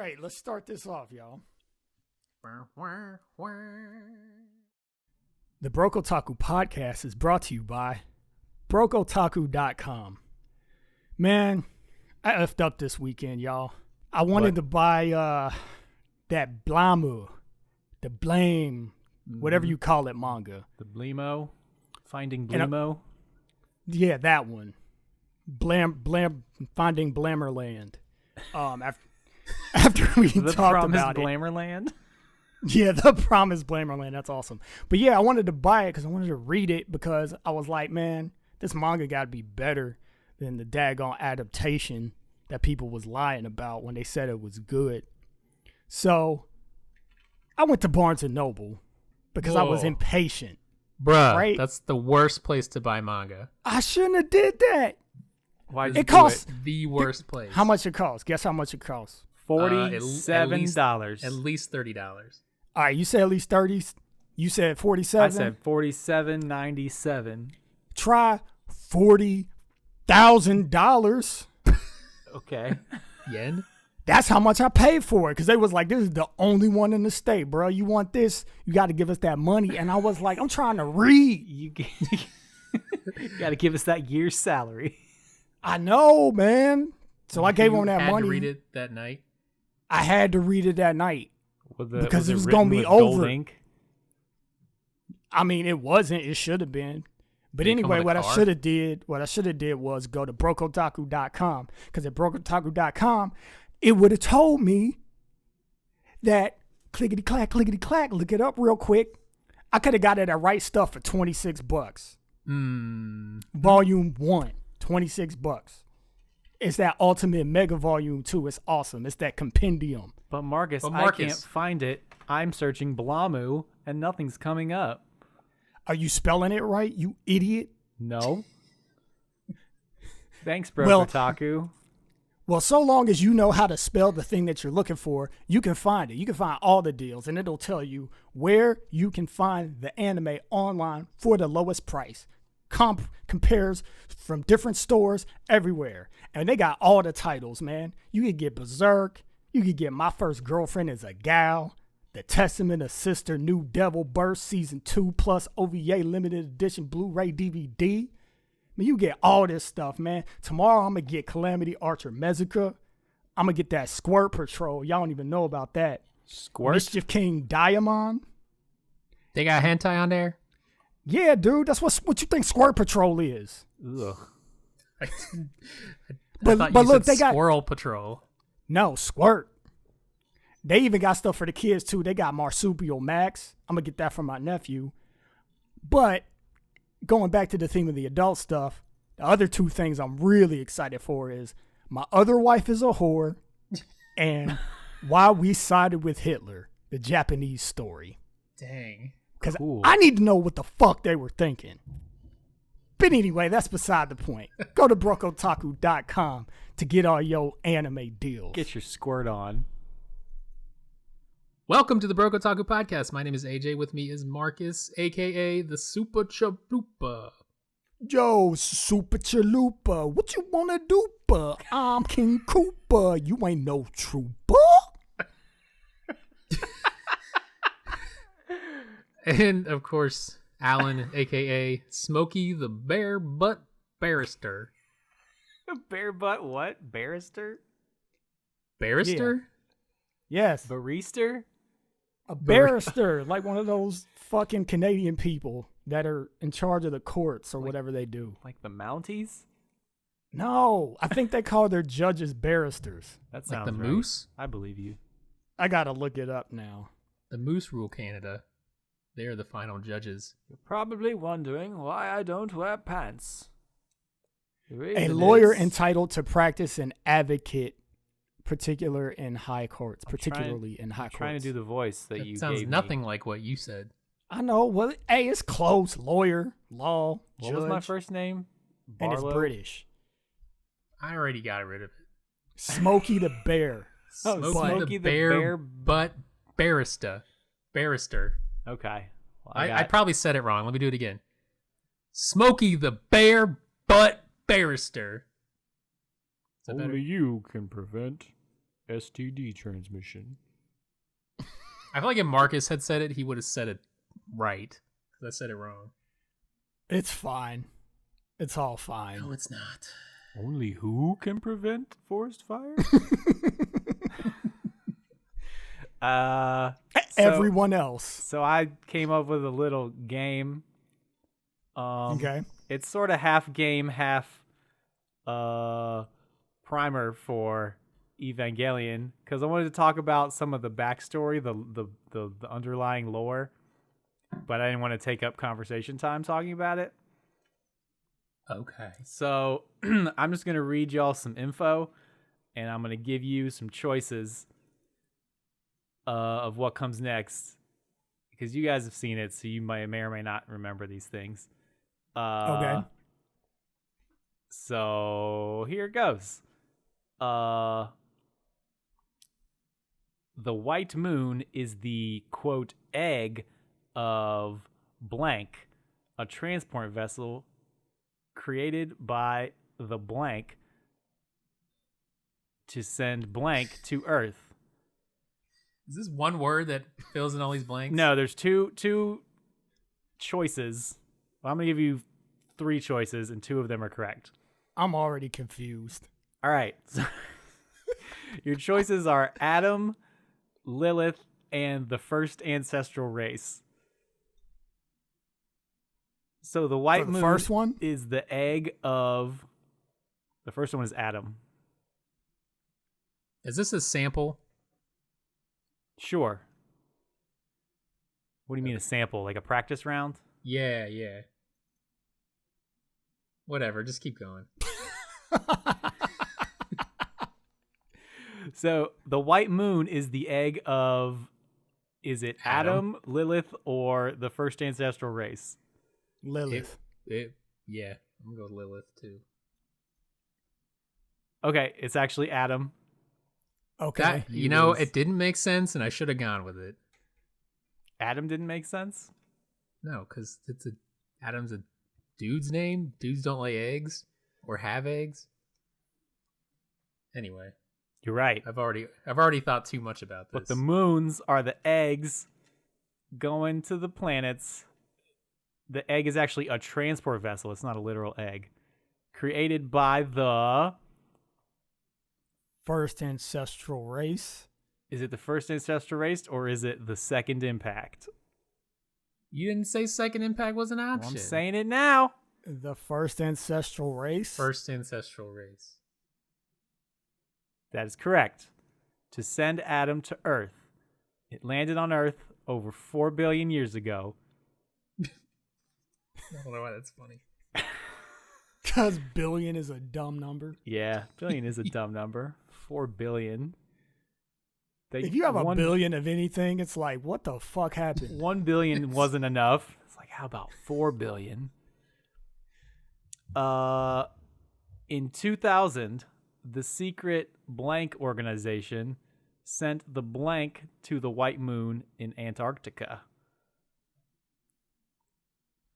right, let's start this off, y'all. The Broke Otaku podcast is brought to you by BrokeOtaku.com. Man, I effed up this weekend, y'all. I wanted to buy that Blamu, the Blame, whatever you call it, manga. The Blemo? Finding Blemo? Yeah, that one. Finding Blammerland. After we the talked about it. Blammerland? Yeah, The Promised Blammerland. That's awesome. But yeah, I wanted to buy it because I wanted to read it because I was like, man, this manga got to be better than the daggone adaptation that people was lying about when they said it was good. So I went to Barnes & Noble because I was impatient. Bruh, right? That's the worst place to buy manga. I shouldn't have did that. Why It costs the worst place. How much it costs? Guess how much it costs? $47. At least $30. All right, you said at least 30. You said 47. I said $47.97. Try $40,000. Okay. Yen? That's how much I paid for it because they was like, this is the only one in the state, bro. You want this? You got to give us that money. And I was like, I'm trying to read. You got to give us that year's salary. I know, man. So I gave them that money. You had to read it that night? I had to read it that night because it was going to be over. I mean, it wasn't. It should have been. But anyway, what I should have did was go to BrokeOtaku.com because at BrokeOtaku.com, it would have told me that clickety clack, look it up real quick. I could have got it at Right Stuff for $26. Volume 1, $26. It's that Ultimate Mega Volume 2. It's awesome. It's that compendium. But Marcus, I can't find it. I'm searching Blamu and nothing's coming up. Are you spelling it right, you idiot? No. Thanks, Bro Otaku. Well, so long as you know how to spell the thing that you're looking for, you can find it. You can find all the deals, and it'll tell you where you can find the anime online for the lowest price. Compares from different stores everywhere. And they got all the titles, man. You could get Berserk. You could get My First Girlfriend is a Gal. The Testament of Sister New Devil Burst Season 2 plus OVA Limited Edition Blu-ray DVD. I mean, you get all this stuff, man. Tomorrow, I'm going to get Calamity Archer Mezuka. I'm going to get that Squirt Patrol. Y'all don't even know about that. Squirt? Mischief King Diamond. They got hentai on there? Yeah, dude. That's what you think Squirt Patrol is. Ugh. But look, they got Squirrel Patrol. No, Squirt. They even got stuff for the kids, too. They got Marsupial Max. I'm going to get that from my nephew. But going back to the theme of the adult stuff, the other two things I'm really excited for is My Other Wife is a Whore and Why We Sided with Hitler, the Japanese story. Dang. Because I need to know what the fuck they were thinking. But anyway, that's beside the point. Go to BrokeOtaku.com to get all your anime deals. Get your squirt on. Welcome to the Broke Otaku podcast. My name is AJ. With me is Marcus, a.k.a. the Super Chalupa. Yo, Super Chalupa, what you wanna do, pa? I'm King Koopa. You ain't no trooper. And, of course, Alan, a.k.a. Smokey the Bear Butt Barrister. Bear butt what? Barrister? Barrister? Yeah. Yes. Barrister? A barrister, like one of those fucking Canadian people that are in charge of the courts or whatever they do. Like the Mounties? No, I think they call their judges barristers. That sounds like the right. Moose? I believe you. I gotta look it up now. The Moose rule Canada. They're the final judges. You're probably wondering why I don't wear pants. A lawyer entitled to practice an advocate, particularly in high courts. I'm trying to do the voice that you sounds gave nothing me. like what you said. I know. Well, hey, it's close. Lawyer, law, What judge. was my first name? And it's Barlow? British. I already got rid of it. Smokey the Bear. Smokey the Bear Butt Barrister. Okay. Well, I probably said it wrong. Let me do it again. Smokey the Bear Butt Barrister. Only you can prevent STD transmission. I feel like if Marcus had said it, he would have said it right. Because I said it wrong. It's fine. It's all fine. No, it's not. Only who can prevent forest fire? Everyone else. So I came up with a little game. Okay. It's sort of half game, half primer for Evangelion, because I wanted to talk about some of the backstory, the underlying lore, but I didn't want to take up conversation time talking about it. Okay. So I'm just going to read y'all some info, and I'm going to give you some choices of what comes next, because you guys have seen it, so you may or may not remember these things. Okay. So here it goes. The white moon is the, quote, egg of blank, a transport vessel created by the blank to send blank to Earth. Is this one word that fills in all these blanks? No, there's two choices. Well, I'm going to give you 3 choices, and 2 of them are correct. I'm already confused. All right. So your choices are Adam, Lilith, and the first ancestral race. So the white moon first one is the egg of... The first one is Adam. Is this a sample? Sure. What do you mean a sample? Like a practice round? Yeah. Whatever, just keep going. So the white moon is the egg of... Is it Adam, Lilith, or the first ancestral race? Lilith. Yeah, I'm gonna go with Lilith too. Okay, it's actually Adam. Okay. It didn't make sense, and I should have gone with it. Adam didn't make sense? No, because Adam's a dude's name. Dudes don't lay eggs or have eggs. Anyway, You're right. I've already thought too much about this. But the moons are the eggs going to the planets. The egg is actually a transport vessel. It's not a literal egg. Created by the... First ancestral race. Is it the first ancestral race, or is it the second impact? You didn't say second impact was an option. Well, I'm saying it now. The first ancestral race. First ancestral race. That is correct. To send Adam to Earth. It landed on Earth over 4 billion years ago. I don't know why that's funny. Because billion is a dumb number. Yeah, billion is a dumb number. 4 billion. If you have a billion of anything, it's like, what the fuck happened? 1 billion wasn't enough. It's like, how about 4 billion? In 2000, the secret blank organization sent the blank to the white moon in Antarctica.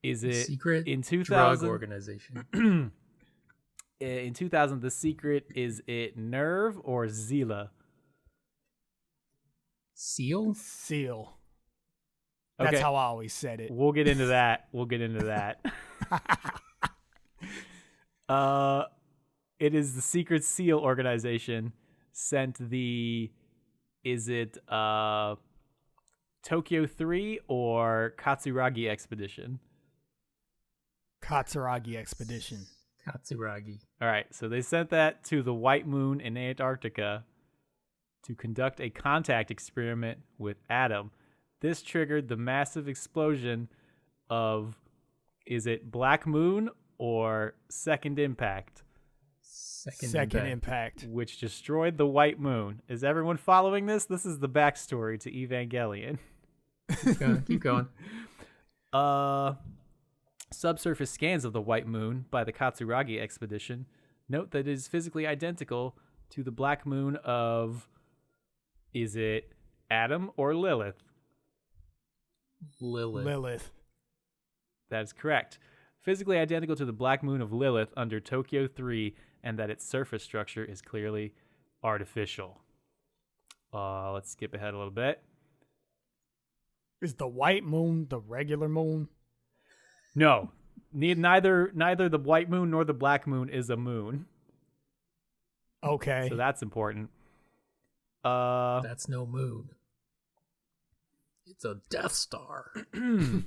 Is it secret in 2000 drug organization? In 2000, the secret, is it Nerve or Zila? Seal? Seal. That's how I always said it. We'll get into that. It is the secret SEAL organization sent the... Is it Tokyo 3 or Katsuragi expedition? Katsuragi expedition. Katsuragi. All right, so they sent that to the White Moon in Antarctica to conduct a contact experiment with Adam. This triggered the massive explosion of, is it Black Moon or Second Impact? Second impact. Which destroyed the White Moon. Is everyone following this? This is the backstory to Evangelion. Keep going. Subsurface scans of the White Moon by the Katsuragi expedition note that it is physically identical to the Black Moon of, is it Adam or Lilith? Lilith. That is correct. Physically identical to the Black Moon of Lilith under Tokyo 3, and that its surface structure is clearly artificial. Let's skip ahead a little bit. Is the white moon the regular moon? No, neither the white moon nor the black moon is a moon. Okay. So that's important. That's no moon. It's a Death Star. In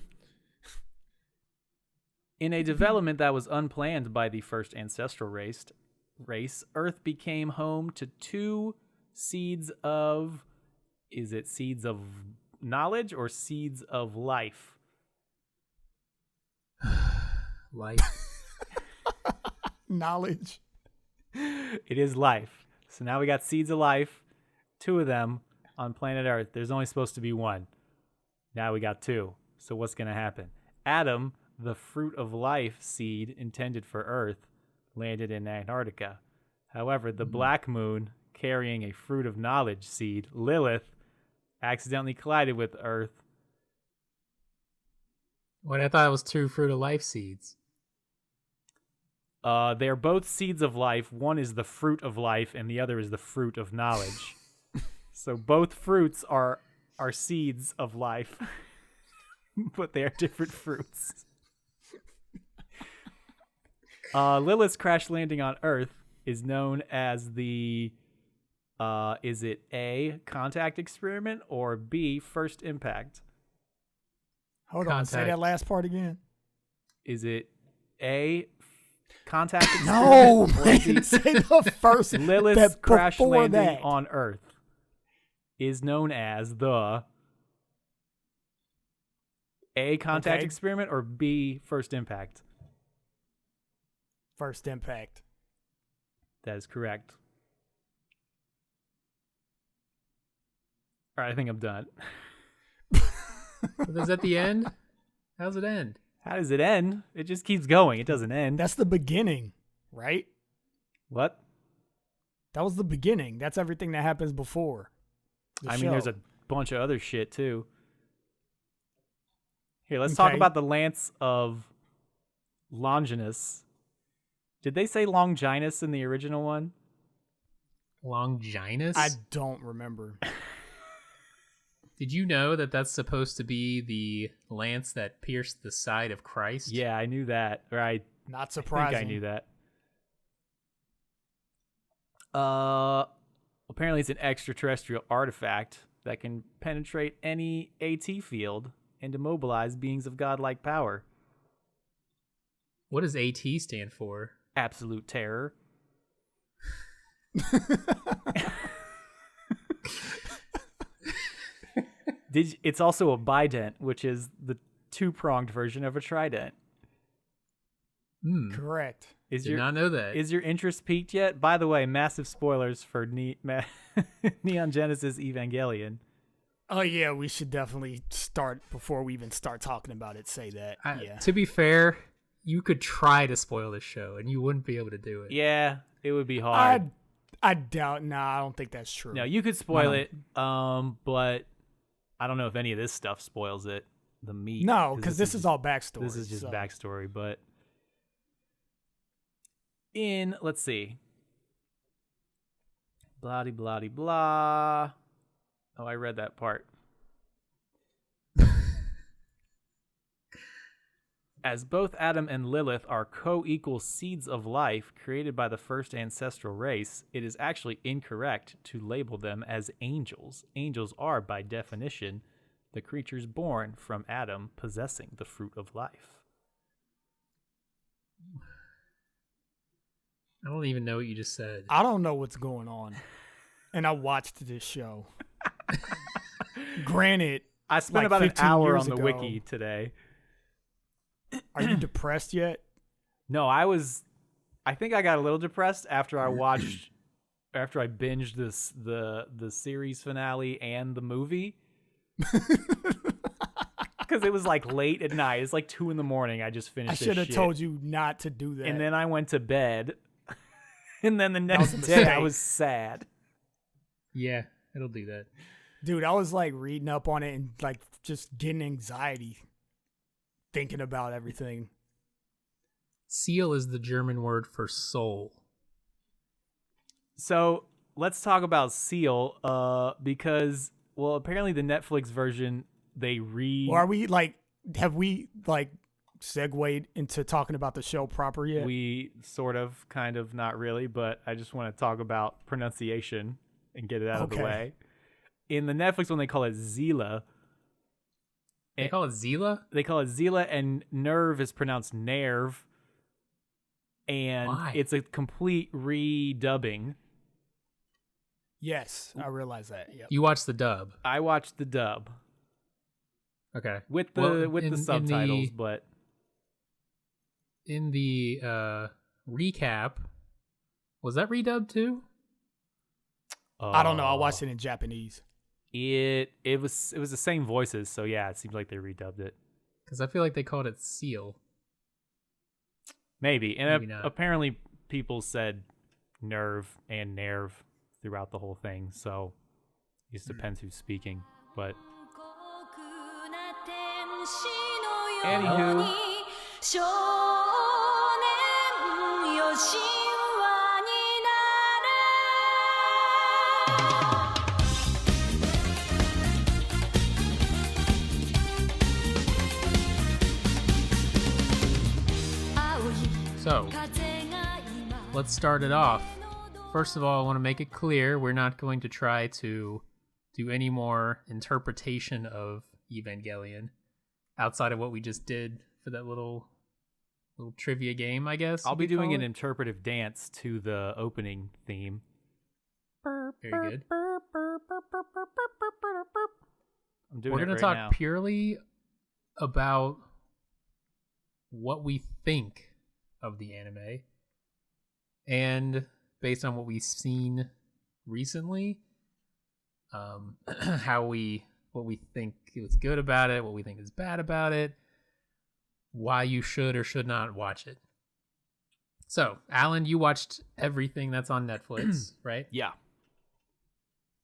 a development that was unplanned by the first ancestral race, Earth became home to 2 seeds of... Is it seeds of knowledge or seeds of life? Life. Knowledge. It is life. So now we got seeds of life, 2 of them on planet Earth. There's only supposed to be 1. Now we got 2. So what's going to happen? Adam, the fruit of life seed intended for Earth, landed in Antarctica. However, the black moon, carrying a fruit of knowledge seed, Lilith, accidentally collided with Earth. What, I thought it was 2 fruit of life seeds. They are both seeds of life. One is the fruit of life, and the other is the fruit of knowledge. So both fruits are seeds of life, but they are different fruits. Lilith's crash landing on Earth is known as the, is it A, contact experiment, or B, first impact? Hold on, say that last part again. Is it A, contact experiment? No, man, say the first. Lilith's crash landing that. on Earth is known as the A, contact experiment, or B, first impact? First impact. That is correct. All right, I think I'm done. Is that the end? How's it end? How does it end? It just keeps going. It doesn't end. That's the beginning, right? What? That was the beginning. That's everything that happens before. I mean, there's a bunch of other shit, too. Here, let's talk about the Lance of Longinus. Did they say Longinus in the original one? Longinus? I don't remember. Did you know that that's supposed to be the lance that pierced the side of Christ? Yeah, I knew that. Right. Not surprising. I think I knew that. Apparently it's an extraterrestrial artifact that can penetrate any AT field and immobilize beings of godlike power. What does AT stand for? Absolute terror. It's also a bident, which is the 2-pronged version of a trident. Correct. Did not know that. Is your interest piqued yet? By the way, massive spoilers for Neon Genesis Evangelion. Oh, yeah, we should definitely start before we even start talking about it. Say that. Yeah. To be fair, you could try to spoil this show, and you wouldn't be able to do it. Yeah, it would be hard. I doubt. Nah, I don't think that's true. No, you could spoil it, but I don't know if any of this stuff spoils it. The meat. No, because this is all backstory. This is just backstory, but let's see. Blah-de-blah-de-blah. Oh, I read that part. As both Adam and Lilith are co-equal seeds of life created by the first ancestral race, it is actually incorrect to label them as angels. Angels are, by definition, the creatures born from Adam possessing the fruit of life. I don't even know what you just said. I don't know what's going on. And I watched this show. Granted, I spent about an hour on the wiki today. Are you depressed yet? No, I think I got a little depressed after I binged the series finale and the movie. Because it was like late at night. It's like 2 a.m. I just finished this shit. I should have told you not to do that. And then I went to bed. And then the next day I was sad. Yeah, it'll do that. Dude, I was like reading up on it and like just getting anxiety thinking about everything. Seal is the German word for soul. So let's talk about Seal. Because apparently the Netflix version Or are we like? Have we like segued into talking about the show proper yet? We sort of, kind of, not really, but I just want to talk about pronunciation and get it out of the way. In the Netflix one, they call it Zila. They call it Zila? They call it Zila, and nerve is pronounced nerve. And Why? it's a complete redubbing. Yes, I realize that. Yep. You watched the dub. I watched the dub Okay. with the subtitles, but in the recap, was that redubbed too? I don't know. I watched it in Japanese. It was the same voices, so yeah, it seems like they redubbed it. Because I feel like they called it Seal. Maybe, and Maybe not. apparently people said nerve and nerve throughout the whole thing, so it just depends who's speaking. But anywho, So, let's start it off. First of all, I want to make it clear we're not going to try to do any more interpretation of Evangelion outside of what we just did for that little trivia game, I guess. I'll be you could doing call an it. interpretive dance to the opening theme. Very good. I'm doing We're it going right to talk now. purely about what we think of the anime, and based on what we've seen recently, what we think is good about it, what we think is bad about it, why you should or should not watch it. So, Alan, you watched everything that's on Netflix, right? Yeah.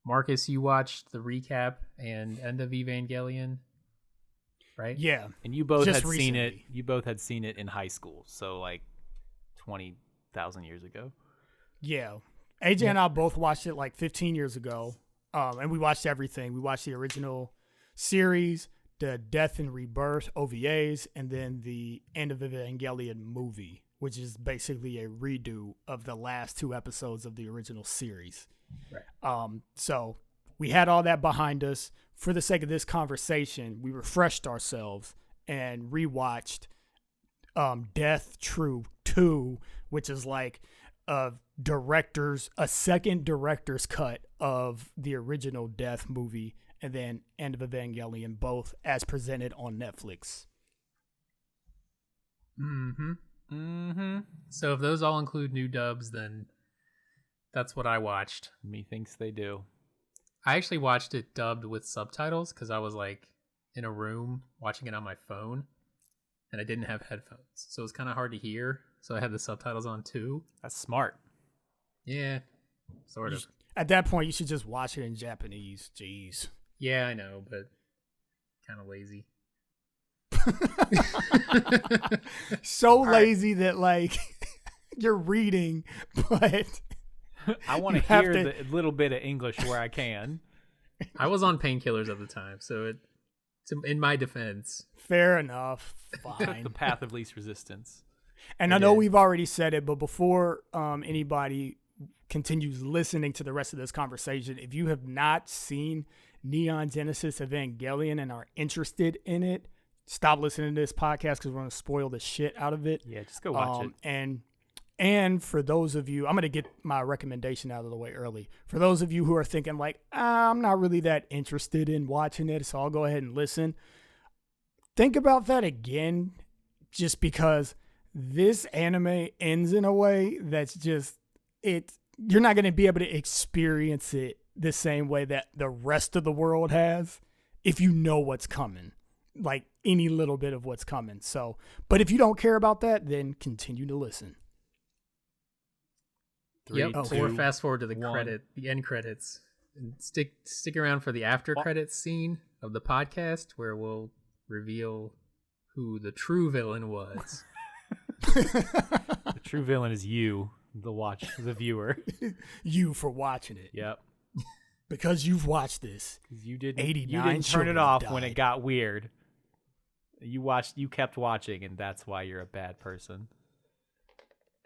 Marcus, you watched the recap and End of Evangelion, right? Yeah. And you both Just had seen it. recently. You both had seen it in high school, so like 20,000 years ago. Yeah. AJ and I both watched it like 15 years ago. And we watched everything. We watched the original series, the Death and Rebirth OVAs, and then the End of Evangelion movie, which is basically a redo of the last 2 episodes of the original series. Right. So we had all that behind us. For the sake of this conversation, we refreshed ourselves and rewatched Death True 2, which is like a second director's cut of the original Death movie, and then End of Evangelion, both as presented on Netflix. So if those all include new dubs, then that's what I watched. Methinks they do. I actually watched it dubbed with subtitles because I was like in a room watching it on my phone and I didn't have headphones. So it was kind of hard to hear. So I had the subtitles on too. That's smart. Yeah, sort of. At that point, you should just watch it in Japanese. Jeez. Yeah, I know, but kind of lazy. So lazy that like you're reading, but I want You to have hear to- the little bit of English where I can. I was on painkillers at the time, so it's in my defense. fair enough. Took the Fine. path of least resistance. And I know we've already said it, but before anybody continues listening to the rest of this conversation, if you have not seen Neon Genesis Evangelion and are interested in it, stop listening to this podcast because we're going to spoil the shit out of it. Yeah, just go watch it. And for those of you, I'm going to get my recommendation out of the way early. For those of you who are thinking like, I'm not really that interested in watching it, so I'll go ahead and listen. Think about that again, just because this anime ends in a way that's just, you're not going to be able to experience it the same way that the rest of the world has if you know what's coming, like any little bit of what's coming. So, but if you don't care about that, then continue to listen. Three, Or two, fast forward to the one. the end credits. And stick around for the after credits scene of the podcast where we'll reveal who the true villain was. The true villain is you, the viewer. You for watching it. Yep. Because you've watched this. Because you didn't 89 turn children it off have when it died. got weird. You kept watching, and that's why you're a bad person.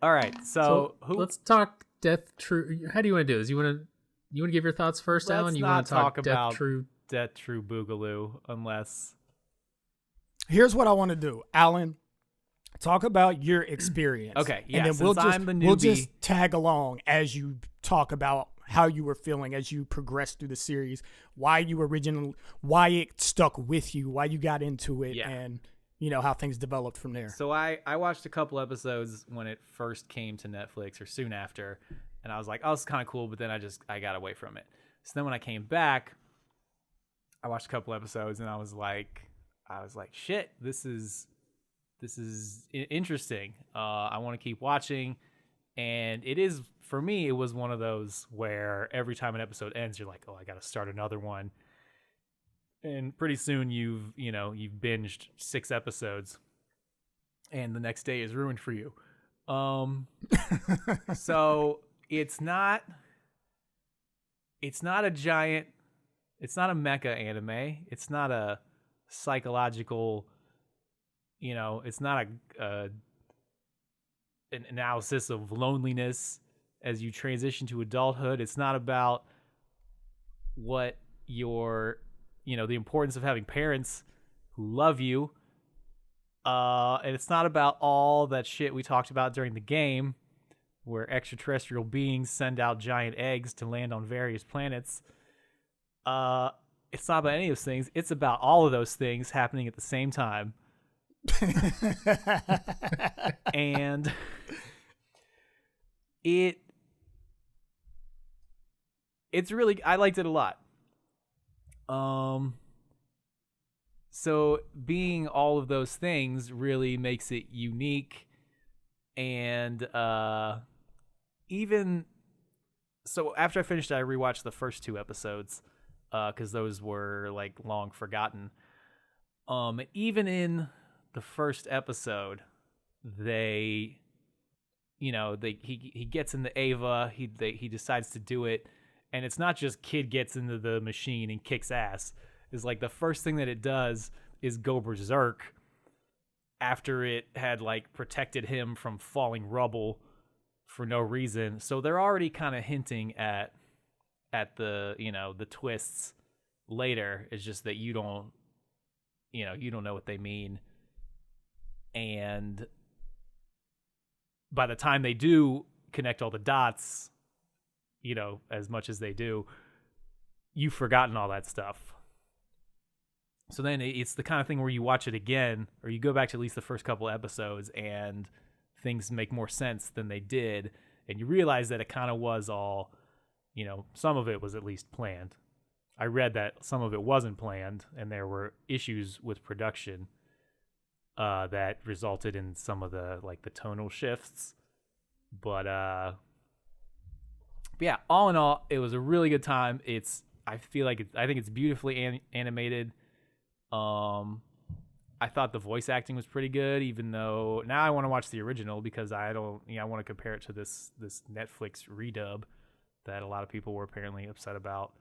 All right, so let's talk Death True. How do you want to do this? You want to give your thoughts first, Alan? You want to talk about Death True? Death True Boogaloo, unless Here's what I want to do, Alan. Talk about your experience. Okay, yeah, and then since I'm the we'll newbie- just tag along as you talk about how you were feeling as you progressed through the series, why it stuck with you, why you got into it, and how things developed from there. So I watched a couple episodes when it first came to Netflix or soon after, and I was like, oh, it's kind of cool, but then I got away from it. So then when I came back, I watched a couple episodes, and I was like, shit, this is interesting. I want to keep watching, and it is, for me, it was one of those where every time an episode ends, you're like, oh, I got to start another one. And pretty soon you've binged 6 episodes, and the next day is ruined for you. So it's not a mecha anime. It's not a psychological, it's not an analysis of loneliness as you transition to adulthood. It's not about what your, the importance of having parents who love you. And it's not about all that shit we talked about during the game, where extraterrestrial beings send out giant eggs to land on various planets. It's not about any of those things. It's about all of those things happening at the same time. And it's really, I liked it a lot. So being all of those things really makes it unique. And even so, after I finished it, I rewatched the first 2 episodes because those were like long forgotten. Even in the first episode, he gets into Ava. He decides to do it, and it's not just kid gets into the machine and kicks ass. It's like the first thing that it does is go berserk after it had like protected him from falling rubble for no reason. So they're already kind of hinting at the, the twists later. It's just that you don't know what they mean. And by the time they do connect all the dots, as much as they do, you've forgotten all that stuff. So then it's the kind of thing where you watch it again, or you go back to at least the first couple episodes, and things make more sense than they did, and you realize that it kind of was all, some of it was at least planned. I read that some of it wasn't planned, and there were issues with production that resulted in some of the tonal shifts. But yeah, all in all, it was a really good time. I think it's beautifully animated. I thought the voice acting was pretty good, even though now I want to watch the original because I want to compare it to this Netflix redub that a lot of people were apparently upset about.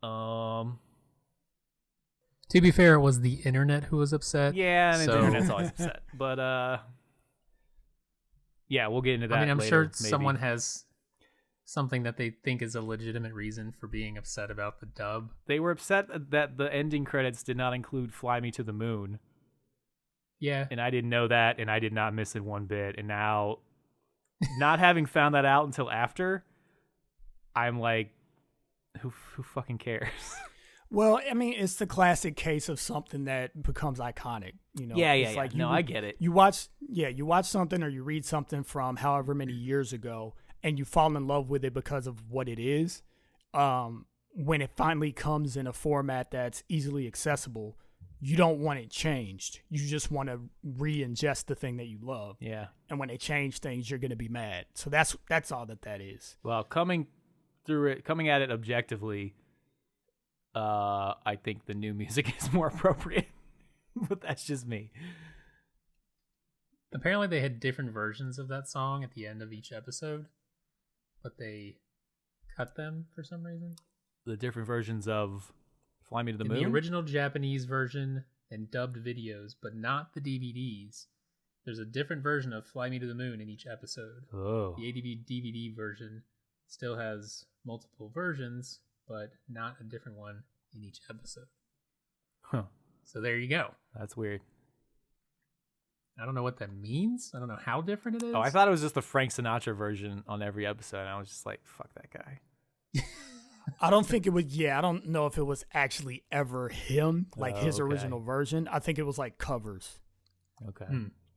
To be fair, it was the internet who was upset. Yeah, and the internet's always upset. But yeah, we'll get into that. I mean, I'm later, sure maybe. someone has something that they think is a legitimate reason for being upset about the dub. They were upset that the ending credits did not include "Fly Me to the Moon." Yeah, and I didn't know that, and I did not miss it one bit. And now, not having found that out until after, I'm like, who fucking cares? Well, I mean, it's the classic case of something that becomes iconic. Yeah. Like I get it. You watch something or you read something from however many years ago, and you fall in love with it because of what it is. When it finally comes in a format that's easily accessible, you don't want it changed. You just want to re-ingest the thing that you love. Yeah. And when they change things, you're going to be mad. So that's all that is. Well, coming at it objectively, I think the new music is more appropriate. But that's just me. Apparently they had different versions of that song at the end of each episode, but they cut them for some reason. The different versions of Fly Me to the In Moon? the original Japanese version and dubbed videos, but not the DVDs. There's a different version of Fly Me to the Moon in each episode. Oh. The ADV DVD version still has multiple versions, but not a different one in each episode. Huh. So there you go. That's weird. I don't know what that means. I don't know how different it is. Oh, I thought it was just the Frank Sinatra version on every episode. And I was just like, fuck that guy. I don't think it was. Yeah, I don't know if it was actually ever him, like his okay. original version. I think it was like covers Okay.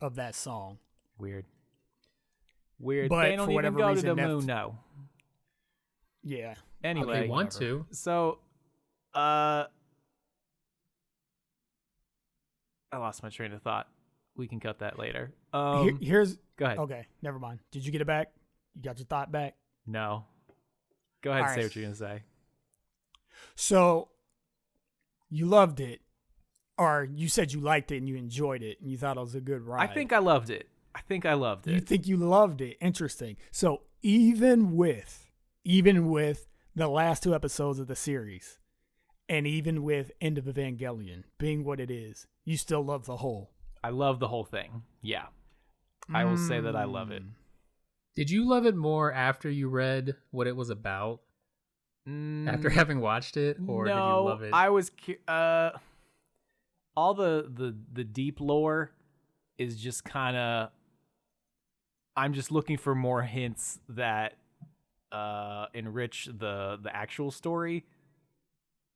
of that song. Weird. Weird. But They don't for even whatever go reason, to the moon, no. Yeah. Anyway. They want to. So, I lost my train of thought. We can cut that later. Here's. Go ahead. Okay, never mind. Did you get it back? You got your thought back? No. Go ahead and All say right. what you're going to say. So, you loved it, or you said you liked it and you enjoyed it and you thought it was a good ride. I think I loved it. You think you loved it. Interesting. So, even with the last 2 episodes of the series, and even with End of Evangelion being what it is, you still love the whole. I love the whole thing. Yeah. I will say that I love it. Did you love it more after you read what it was about? After having watched it, or did you love it? I was all the deep lore is just kind of, I'm just looking for more hints that enrich the actual story,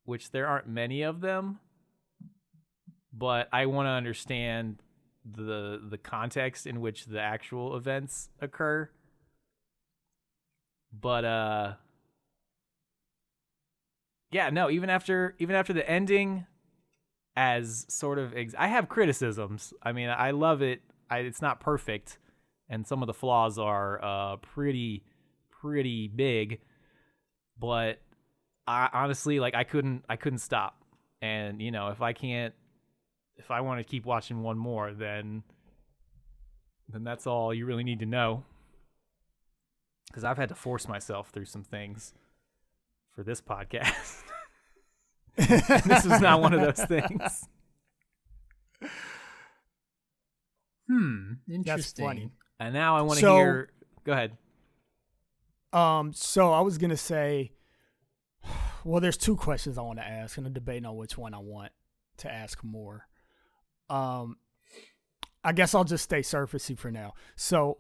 which there aren't many of them, but I want to understand the context in which the actual events occur. But yeah, no, even after the ending, as sort of I have criticisms. I mean, I love it. It's not perfect, and some of the flaws are pretty big. But I honestly, like, I couldn't stop. And you know, if I want to keep watching one more, then that's all you really need to know. Because I've had to force myself through some things for this podcast. And this is not one of those things. Interesting. That's funny. And now I want to hear. Go ahead. So I was gonna say, well, there's 2 questions I want to ask, and I'm debating on which one I want to ask more. I guess I'll just stay surfacey for now. So,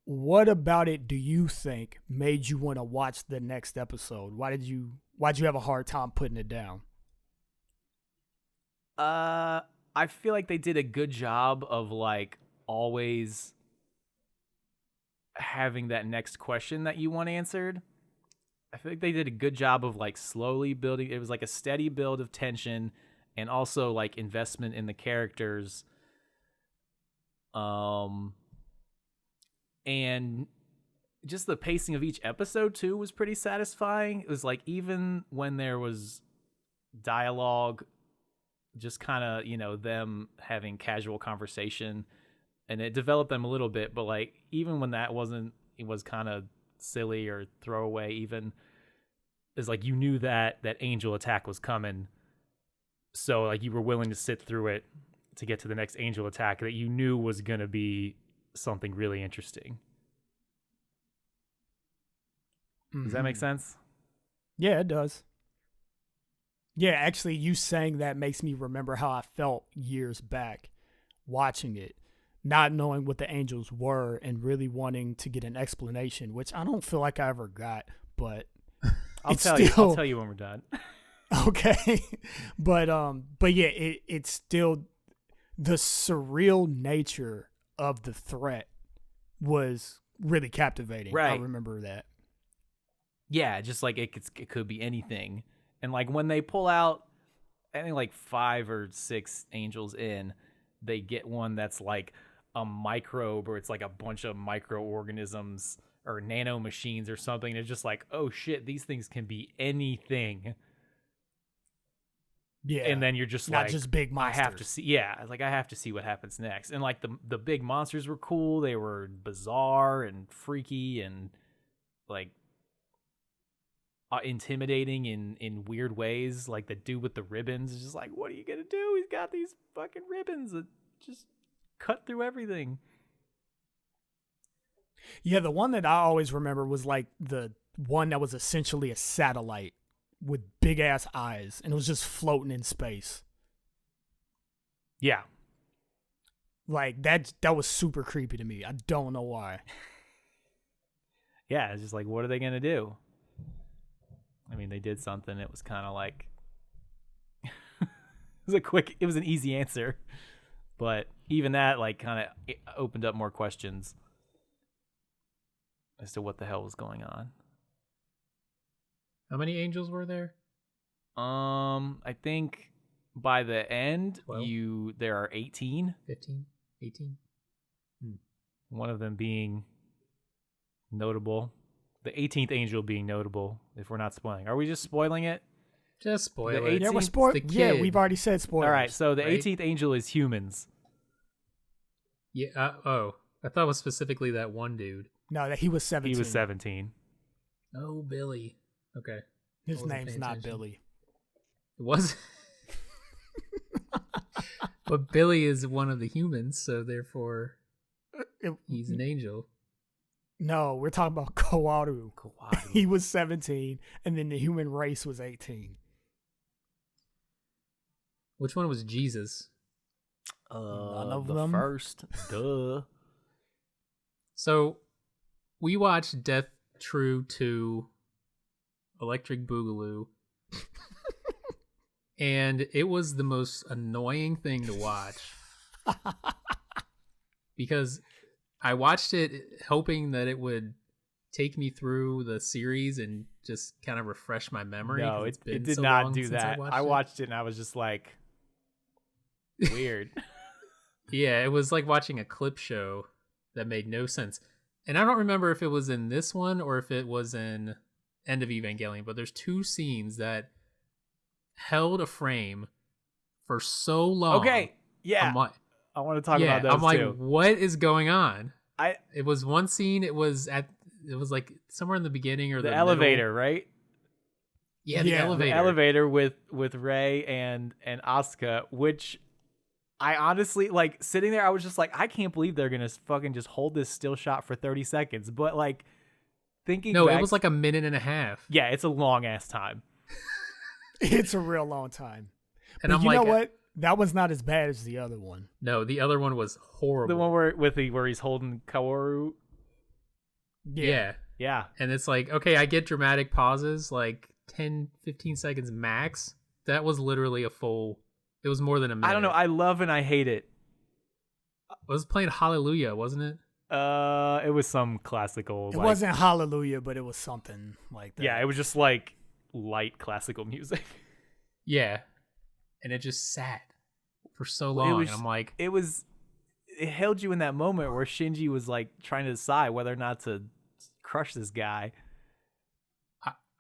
what about it do you think made you want to watch the next episode? Why'd you have a hard time putting it down? I feel like they did a good job of, like, always having that next question that you want answered. I feel like they did a good job of, like, slowly building. It was like a steady build of tension and also, like, investment in the characters. And just the pacing of each episode too was pretty satisfying. It was like, even when there was dialogue, just kind of, you know, them having casual conversation, and it developed them a little bit, but like, even when that wasn't, it was kind of silly or throwaway, even, is like, you knew that angel attack was coming, so like you were willing to sit through it to get to the next angel attack that you knew was going to be something really interesting. Does that make sense? Yeah, it does. Yeah, actually, you saying that makes me remember how I felt years back watching it, not knowing what the angels were and really wanting to get an explanation, which I don't feel like I ever got, but I'll tell you when we're done. Okay. But yeah, it's still, the surreal nature of the threat was really captivating. Right. I remember that. Yeah, just like it could be anything. And like, when they pull out, I think like 5 or 6 angels in, they get one that's like a microbe, or it's like a bunch of microorganisms or nano machines or something. It's just like, oh shit, these things can be anything. Yeah. And then you're just not like, just big monsters. I have to see. Yeah, like I have to see what happens next. And like the big monsters were cool. They were bizarre and freaky and like intimidating in weird ways. Like the dude with the ribbons is just like, what are you gonna do? He's got these fucking ribbons that just cut through everything. Yeah, the one that I always remember was like the one that was essentially a satellite with big ass eyes, and it was just floating in space. Yeah. Like that was super creepy to me. I don't know why. Yeah, it's just like, what are they gonna do? I mean, they did something. It was kind of like it was an easy answer, but even that like kind of opened up more questions as to what the hell was going on. How many angels were there? I think by the end 12? there are 18. 15? 18? One of them being notable. The 18th angel being notable, if we're not spoiling. Are we just spoiling it? Just spoil The it. Yeah, we're 18th Yeah, we've already said spoilers. All right, so the right? 18th angel is humans. Yeah. I thought it was specifically that one dude. No, that he was 17. He was 17. Oh, Billy. Okay. His wasn't name's paying not attention. Billy. It was. But Billy is one of the humans, so therefore he's an angel. No, we're talking about Kawaru. Kawaru. He was 17, and then the human race was 18. Which one was Jesus? None of the them. first. Duh. So we watched Death True 2 Electric Boogaloo. And it was the most annoying thing to watch. Because I watched it hoping that it would take me through the series and just kind of refresh my memory. No, 'cause it it's been did so not long do since that. I watched it and I was just like, weird. Yeah, it was like watching a clip show that made no sense. And I don't remember if it was in this one or if it was in End of Evangelion, but there's two scenes that held a frame for so long. Okay, yeah. I'm like, I want to talk about those I'm like, too. what is going on? I It was one scene. It was like somewhere in the beginning or the the elevator, middle. right? Yeah, the Yeah, the elevator. The elevator with Rei and Asuka, which I honestly like sitting there. I was just like, I can't believe they're gonna fucking just hold this still shot for 30 seconds. But like thinking, No, back, it was like a minute and a half. yeah, it's a long ass time. It's a real long time. And But I'm you like, know what? That one's not as bad as the other one. no, the other one was horrible. The one where he's holding Kaworu. Yeah. Yeah, And it's like, okay, I get dramatic pauses, like 10, 15 seconds max. That was literally it was more than a minute. I don't know. I love and I hate it. I was playing Hallelujah, wasn't it? It was some classical. It like, wasn't Hallelujah, but it was something like that. Yeah, it was just like light classical music. Yeah. And it just sat for so Well, it long. was- And I'm like, It held you in that moment where Shinji was like trying to decide whether or not to crush this guy.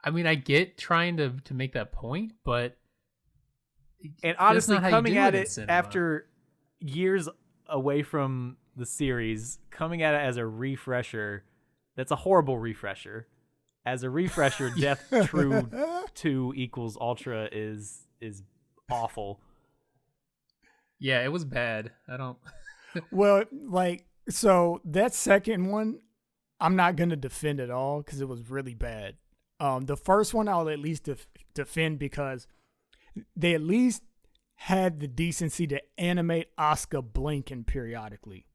I mean, I get trying to make that point, but And that's honestly, not how you coming do at in it cinema. after years away from the series, coming at it as a refresher, that's a horrible refresher. As a refresher, Death True 2 equals Ultra is awful. Yeah, it was bad. I don't. Well, like, so that second one, I'm not going to defend at all because it was really bad. The first one, I'll at least defend because they at least had the decency to animate Asuka blinking periodically.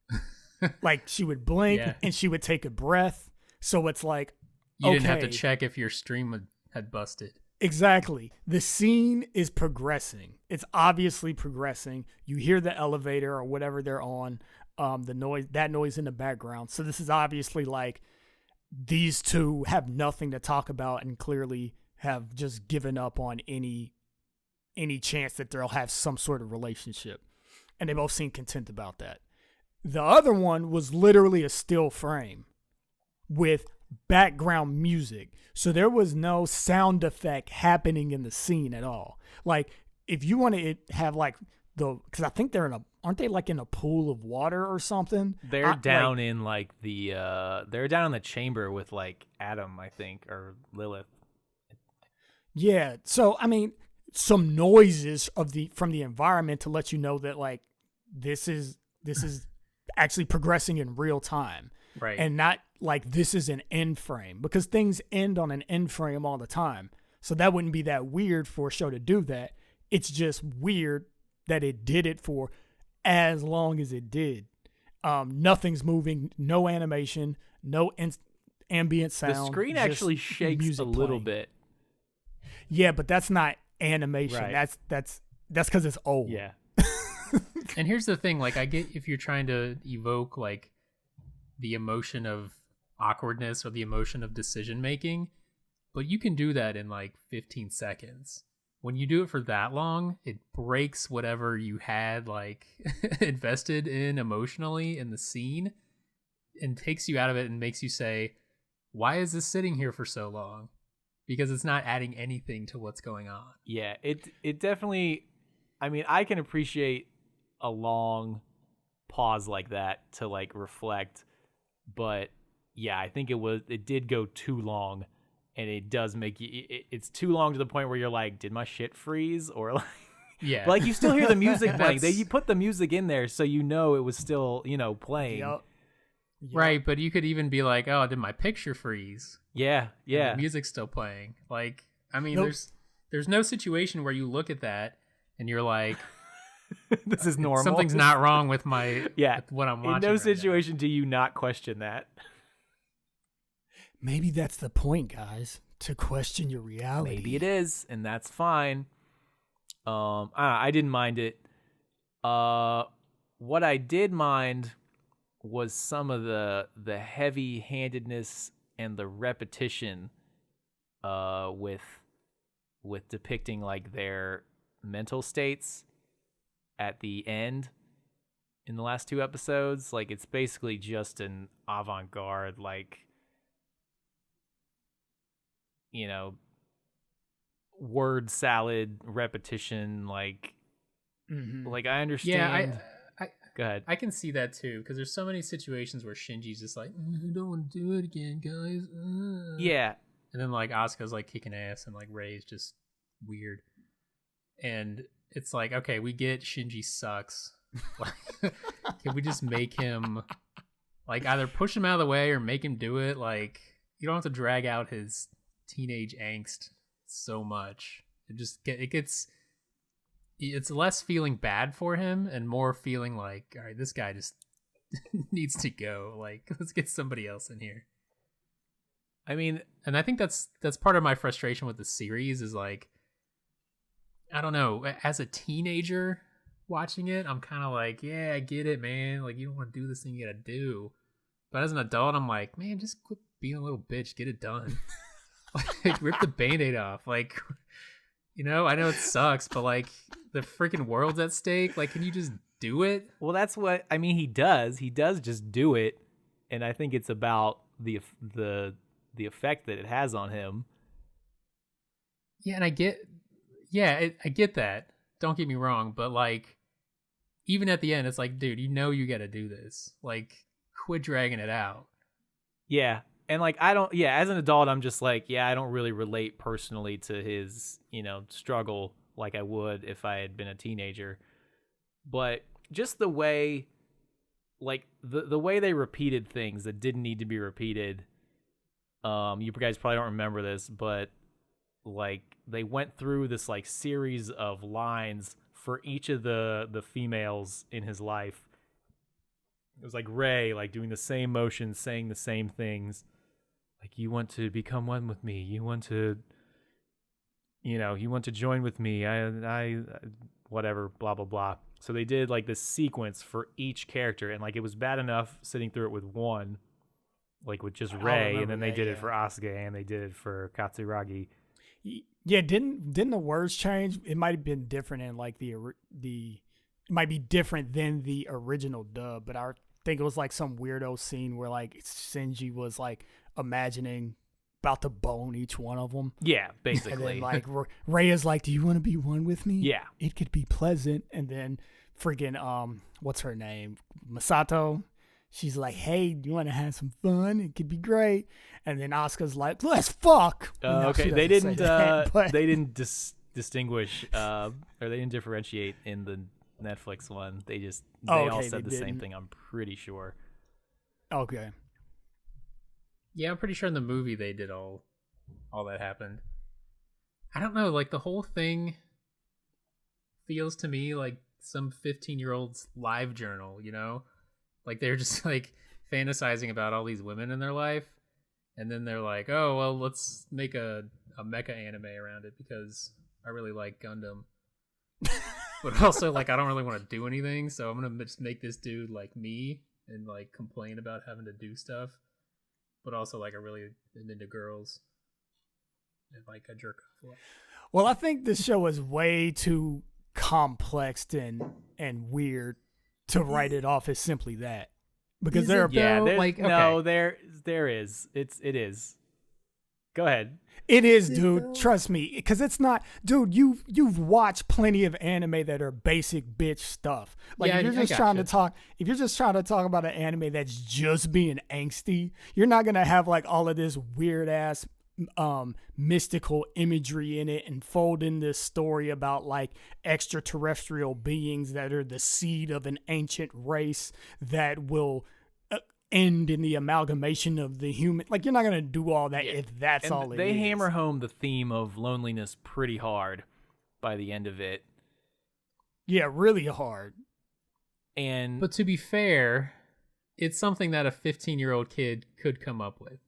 Like, she would blink Yeah. and she would take a breath. So it's like, You didn't have to okay. check if your stream had busted. Exactly. The scene is progressing. It's obviously progressing. You hear the elevator or whatever they're on, that noise in the background. So this is obviously like these two have nothing to talk about and clearly have just given up on any chance that they'll have some sort of relationship. And they both seem content about that. The other one was literally a still frame with background music. So there was no sound effect happening in the scene at all. Like, if you want to have like because I think aren't they like in a pool of water or something? They're down in like they're down in the chamber with like Adam, I think, or Lilith. Yeah. So I mean, some noises from the environment to let you know that like this is actually progressing in real time, Right. and not like this is an end frame, because things end on an end frame all the time. So that wouldn't be that weird for a show to do that. It's just weird that it did it for as long as it did. Nothing's moving, no animation, no ambient sound. The screen actually shakes a little bit. Yeah, but that's not animation. Right. That's because it's old. Yeah. And here's the thing, like I get if you're trying to evoke like the emotion of awkwardness or the emotion of decision making, but you can do that in like 15 seconds. When you do it for that long, it breaks whatever you had like invested in emotionally in the scene and takes you out of it and makes you say, why is this sitting here for so long? Because it's not adding anything to what's going on. Yeah, it definitely, I mean, I can appreciate a long pause like that to like reflect, but yeah, I think it did go too long, and it does make you, it's too long to the point where you're like, did my shit freeze? Or like, Yeah. but like you still hear the music playing. You put the music in there so you know it was still, playing. Yep. Right, but you could even be like, oh, did my picture freeze? Yeah, yeah. And the music's still playing. Like, I mean, Nope. there's no situation where you look at that and you're like, This is normal. something's not wrong with my with what I'm watching. In no right now. situation do you not question that. Maybe that's the point, guys, to question your reality. Maybe it is, and that's fine. I didn't mind it. What I did mind was some of the heavy-handedness and the repetition with depicting like their mental states at the end in the last two episodes. Like, it's basically just an avant-garde, like, word salad repetition. Like, like I understand. Yeah, Go ahead. I can see that too, because there's so many situations where Shinji's just like, I don't want to do it again, guys. Yeah. And then like Asuka's like kicking ass and like Rei's just weird. And it's like, okay, we get Shinji sucks. Like, can we just make him like either push him out of the way or make him do it? Like, you don't have to drag out his teenage angst so much. It's less feeling bad for him and more feeling like, all right, this guy just needs to go. Like, let's get somebody else in here. I mean, and I think that's part of my frustration with the series is like, I don't know, as a teenager watching it, I'm kind of like, yeah, I get it, man. Like, you don't want to do this thing you gotta do. But as an adult, I'm like, man, just quit being a little bitch. Get it done. Like, rip the Band-Aid off. Like, I know it sucks, but like, the freaking world's at stake. Like, can you just do it? Well, that's what I mean. He does just do it, and I think it's about the effect that it has on him. Yeah, and I get that. Don't get me wrong, but like, even at the end, it's like, dude, you got to do this. Like, quit dragging it out. Yeah. And like, as an adult, I'm just like, I don't really relate personally to his, struggle like I would if I had been a teenager. But just the way, like the way they repeated things that didn't need to be repeated. You guys probably don't remember this, but like they went through this like series of lines for each of the females in his life. It was like Rei, like doing the same motions, saying the same things. Like, you want to become one with me. You want to, you want to join with me. I whatever, blah, blah, blah. So they did like this sequence for each character. And like, it was bad enough sitting through it with one, like with just Rei. And then they did it for Asuka and they did it for Katsuragi. Yeah, didn't the words change? It might have been different in like it might be different than the original dub, but I think it was like some weirdo scene where like Shinji was like imagining about to bone each one of them. Yeah, And basically. then like Ray is like, "Do you want to be one with me? Yeah. it could be pleasant." And then freaking what's her name, Masato? She's like, "Hey, do you want to have some fun? It could be great." And then Asuka's like, "Let's fuck." No, she Okay, they doesn't say didn't. that, but They didn't distinguish, or they didn't differentiate in the Netflix one. They just they all Okay, said they the same didn't. thing. I'm pretty sure. okay. Yeah, I'm pretty sure in the movie they did all that happened. I don't know, like the whole thing feels to me like some 15-year-old's live journal, you know? Like they're just like fantasizing about all these women in their life, and then they're like, "Oh, well, let's make a mecha anime around it because I really like Gundam." But also like I don't really want to do anything, so I'm going to just make this dude like me and like complain about having to do stuff. But also like I really am into girls and like I jerk off a lot. Well, I think this show is way too complex and weird to write it off as simply that. Because Is there it are Yeah, though? there's Like, no, okay. there is. It is. Go ahead. It is, dude. Trust me, because it's not, dude. You've watched plenty of anime that are basic bitch stuff. Like Yeah, if you're I just trying to gotcha. talk, if you're just trying to talk about an anime that's just being angsty, you're not gonna have like all of this weird ass mystical imagery in it and fold in this story about like extraterrestrial beings that are the seed of an ancient race that will end in the amalgamation of the human. Like you're not gonna do all that if that's And all it is. they hammer home the theme of loneliness pretty hard by the end of it. Yeah, really hard. And But to be fair, it's something that a 15-year-old kid could come up with.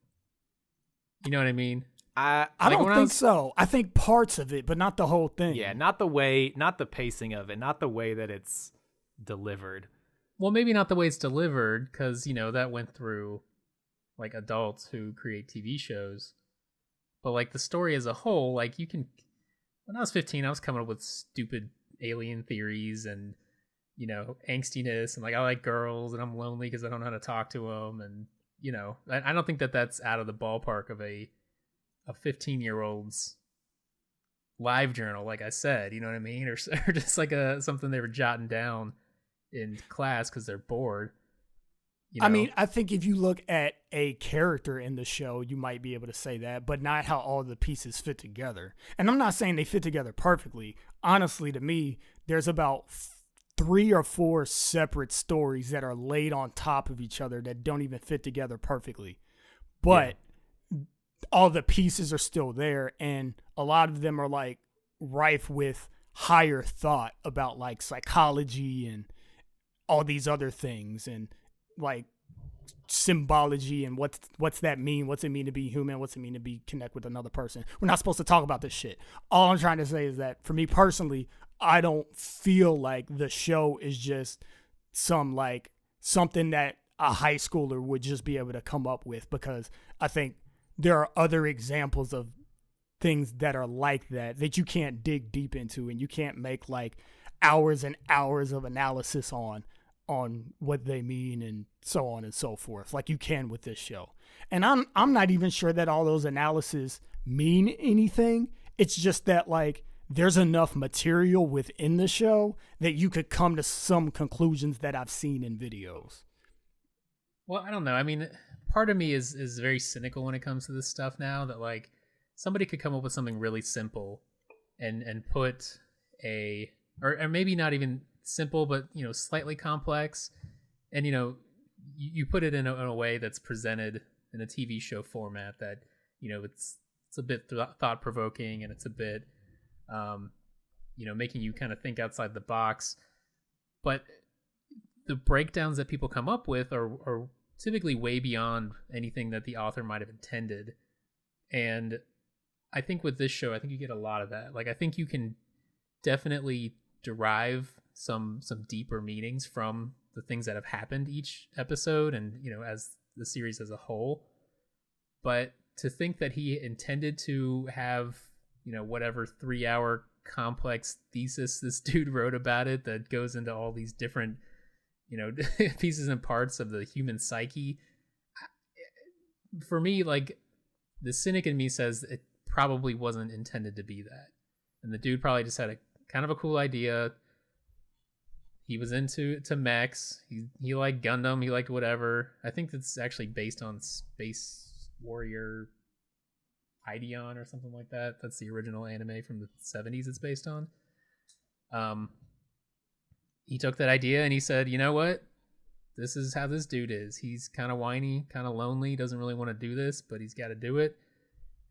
You know what I mean? I Like, don't when I think was- so. I think parts of it, but not the whole thing. yeah, not the pacing of it, not the way that it's delivered. Well, maybe not the way it's delivered, because, you know, that went through, like, adults who create TV shows. But, like, the story as a whole, like, you can... When I was 15, I was coming up with stupid alien theories and, you know, angstiness, and, like, I like girls, and I'm lonely because I don't know how to talk to them, and, you know, I don't think that that's out of the ballpark of a 15-year-old's live journal, like I said, you know what I mean? Or just, like, something they were jotting down in class because they're bored. You know? I mean, I think if you look at a character in the show, you might be able to say that, but not how all the pieces fit together. And I'm not saying they fit together perfectly. Honestly, to me, there's about 3 or 4 separate stories that are laid on top of each other that don't even fit together perfectly. But all the pieces are still there, and a lot of them are like rife with higher thought about like psychology and all these other things, and like symbology and what's that mean? What's it mean to be human? What's it mean to be connect with another person? We're not supposed to talk about this shit. All I'm trying to say is that for me personally, I don't feel like the show is just something that a high schooler would just be able to come up with, because I think there are other examples of things that are like that you can't dig deep into, and you can't make like hours and hours of analysis on what they mean and so on and so forth, like you can with this show. And I'm not even sure that all those analyses mean anything. It's just that like there's enough material within the show that you could come to some conclusions that I've seen in videos. Well, I don't know. I mean, part of me is very cynical when it comes to this stuff now, that like somebody could come up with something really simple and put or maybe not even simple, but, you know, slightly complex, and, you know, you put it in a way that's presented in a TV show format that, you know, it's a bit thought provoking, and it's a bit you know, making you kind of think outside the box. But the breakdowns that people come up with are typically way beyond anything that the author might have intended. And I think with this show, I think you get a lot of that. Like, I think you can definitely derive some deeper meanings from the things that have happened each episode, and, you know, as the series as a whole. But to think that he intended to have, you know, whatever 3-hour complex thesis this dude wrote about it that goes into all these different, you know, pieces and parts of the human psyche, for me, like, the cynic in me says it probably wasn't intended to be that. And the dude probably just had a kind of a cool idea. He was into mechs. He liked Gundam. He liked whatever. I think that's actually based on Space Warrior Ideon or something like that. That's the original anime from the 70s it's based on. He took that idea and he said, you know what? This is how this dude is. He's kind of whiny, kind of lonely, doesn't really want to do this, but he's got to do it.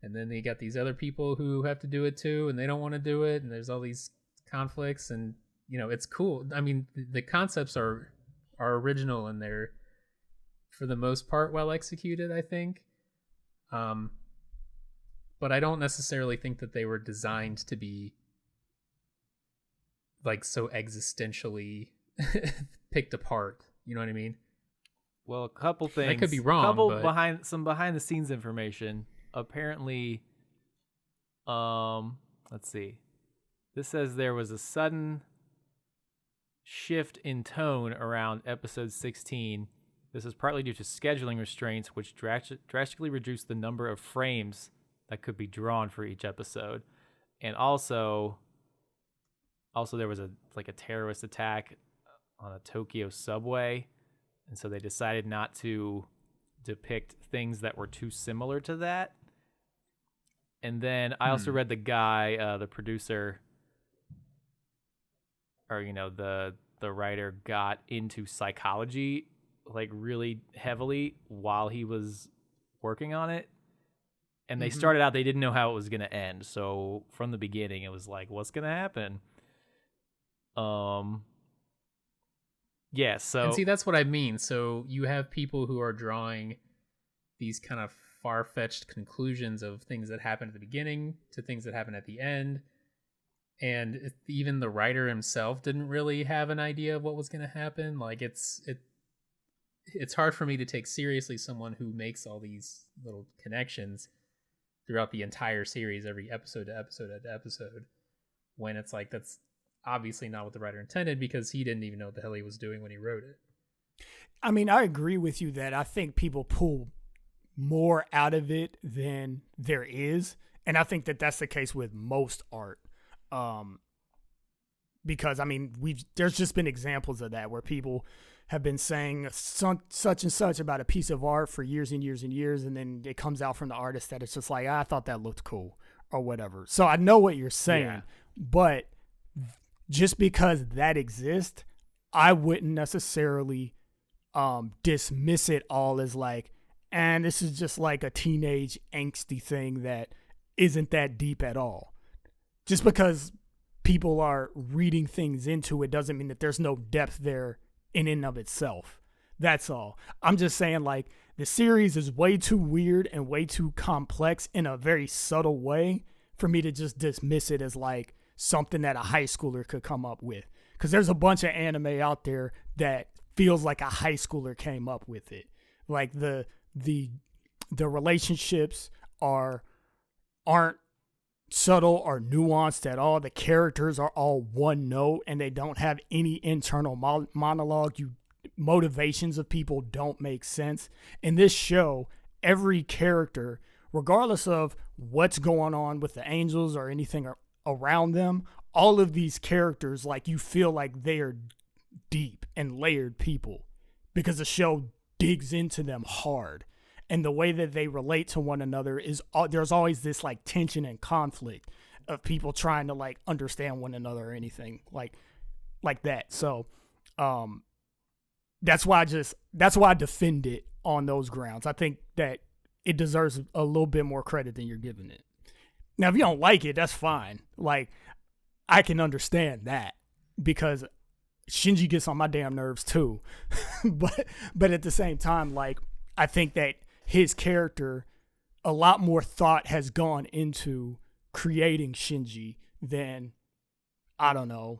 And then they got these other people who have to do it too, and they don't want to do it. And there's all these conflicts, and it's cool. I mean, the concepts are original, and they're for the most part well executed, I think. But I don't necessarily think that they were designed to be like so existentially picked apart. You know what I mean? Well, a couple things. I could be wrong. Behind the scenes information. Apparently, let's see. This says there was a sudden shift in tone around episode 16. This is partly due to scheduling restraints, which drastically reduced the number of frames that could be drawn for each episode. And also there was a terrorist attack on a Tokyo subway, and so they decided not to depict things that were too similar to that. And then I also read the guy, the producer, or the writer, got into psychology like really heavily while he was working on it. And they started out, they didn't know how it was going to end. So from the beginning, it was like, what's going to happen? Yeah, so... And see, that's what I mean. So you have people who are drawing these kind of far-fetched conclusions of things that happen at the beginning to things that happen at the end. And even the writer himself didn't really have an idea of what was going to happen. Like, it's hard for me to take seriously someone who makes all these little connections throughout the entire series, every episode to episode to episode, when it's like, that's obviously not what the writer intended, because he didn't even know what the hell he was doing when he wrote it. I mean, I agree with you that I think people pull more out of it than there is. And I think that that's the case with most art. Because, I mean, there's just been examples of that where people have been saying such and such about a piece of art for years and years and years, and then it comes out from the artist that it's just like, I thought that looked cool or whatever. So I know what you're saying, but just because that exists, I wouldn't necessarily dismiss it all as like, and this is just like a teenage angsty thing that isn't that deep at all. Just because people are reading things into it doesn't mean that there's no depth there in and of itself. That's all. I'm just saying, like, the series is way too weird and way too complex in a very subtle way for me to just dismiss it as like something that a high schooler could come up with. Because there's a bunch of anime out there that feels like a high schooler came up with it. Like the relationships aren't subtle or nuanced at all. The characters are all one note and they don't have any internal monologue. Motivations of people don't make sense. In this show, every character, regardless of what's going on with the angels or anything around them, all of these characters, like, you feel like they are deep and layered people because the show digs into them hard. And the way that they relate to one another is, there's always this like tension and conflict of people trying to like understand one another or anything like that. So that's why I defend it on those grounds. I think that it deserves a little bit more credit than you're giving it. Now, if you don't like it, that's fine. Like, I can understand that because Shinji gets on my damn nerves too. but at the same time, like, I think that his character, a lot more thought has gone into creating Shinji than, I don't know,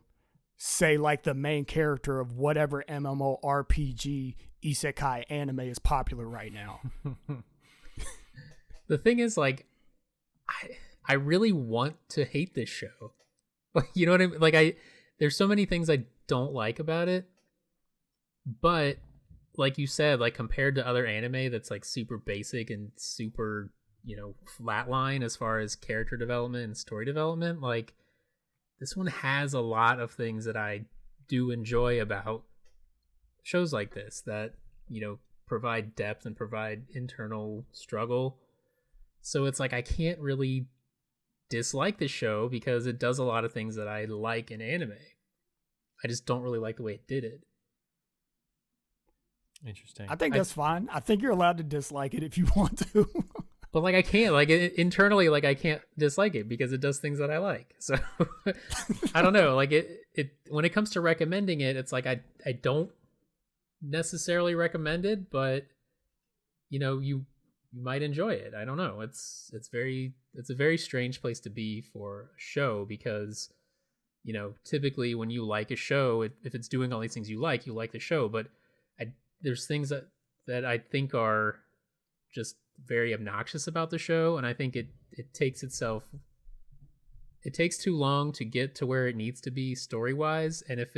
say like the main character of whatever MMORPG isekai anime is popular right now. The thing is, like, I really want to hate this show. You know what I mean? Like, there's so many things I don't like about it, but like you said, like, compared to other anime that's like super basic and super flatline as far as character development and story development. Like, this one has a lot of things that I do enjoy about shows like this that, provide depth and provide internal struggle. So it's like I can't really dislike the show because it does a lot of things that I like in anime. I just don't really like the way it did it. Interesting. I think that's fine. I think you're allowed to dislike it if you want to. But like I can't, like internally, like I can't dislike it because it does things that I like. So I don't know. Like it when it comes to recommending it, it's like I don't necessarily recommend it, but you might enjoy it. I don't know. It's a very strange place to be for a show because typically when you like a show, if it's doing all these things you like the show. But there's things that I think are just very obnoxious about the show, and I think it takes too long to get to where it needs to be story wise. And if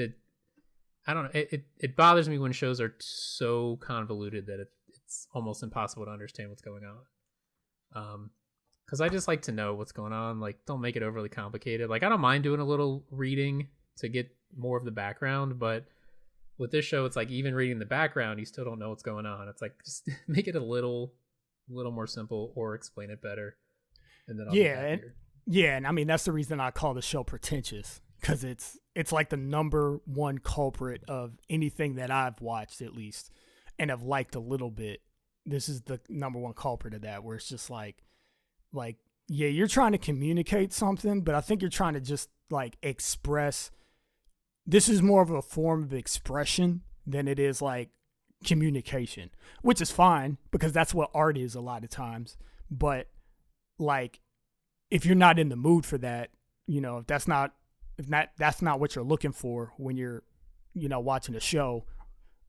I don't know, it bothers me when shows are so convoluted that it's almost impossible to understand what's going on. Because I just like to know what's going on. Like, don't make it overly complicated. Like, I don't mind doing a little reading to get more of the background, but with this show, it's like even reading the background, you still don't know what's going on. It's like, just make it a little more simple or explain it better, and then I'll be happier. And I mean that's the reason I call the show pretentious, because it's like the number one culprit of anything that I've watched, at least, and have liked a little bit. This is the number one culprit of that, where it's just like yeah, you're trying to communicate something, but I think you're trying to just like express. This is more of a form of expression than it is like communication, which is fine because that's what art is a lot of times. But like, if you're not in the mood for that, if that's not what you're looking for when you're, watching a show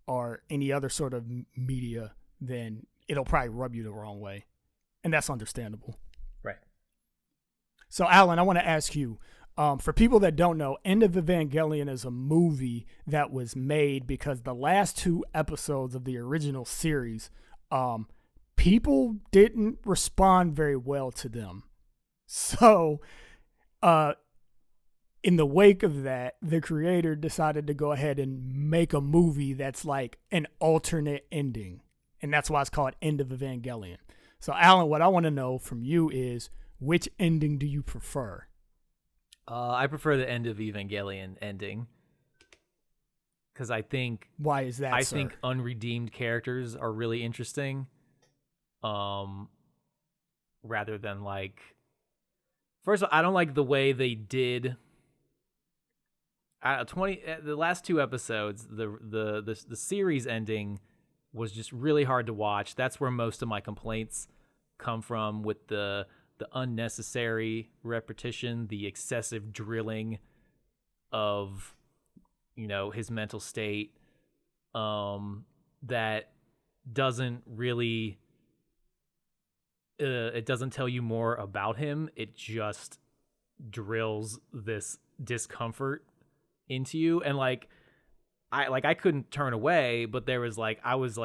or any other sort of media, then it'll probably rub you the wrong way. And that's understandable. Right. So Alan, I want to ask you, for people that don't know, End of Evangelion is a movie that was made because the last 2 episodes of the original series, people didn't respond very well to them. So, in the wake of that, the creator decided to go ahead and make a movie that's like an alternate ending. And that's why it's called End of Evangelion. So Alan, what I want to know from you is, which ending do you prefer? I prefer the End of Evangelion ending because I think. Why is that? I think unredeemed characters are really interesting. Rather than like, first of all, I don't like the way they did. The last 2 episodes, the series ending was just really hard to watch. That's where most of my complaints come from, with the unnecessary repetition, the excessive drilling of, his mental state, that doesn't really, it doesn't tell you more about him. It just drills this discomfort into you. And I couldn't turn away, but there was I was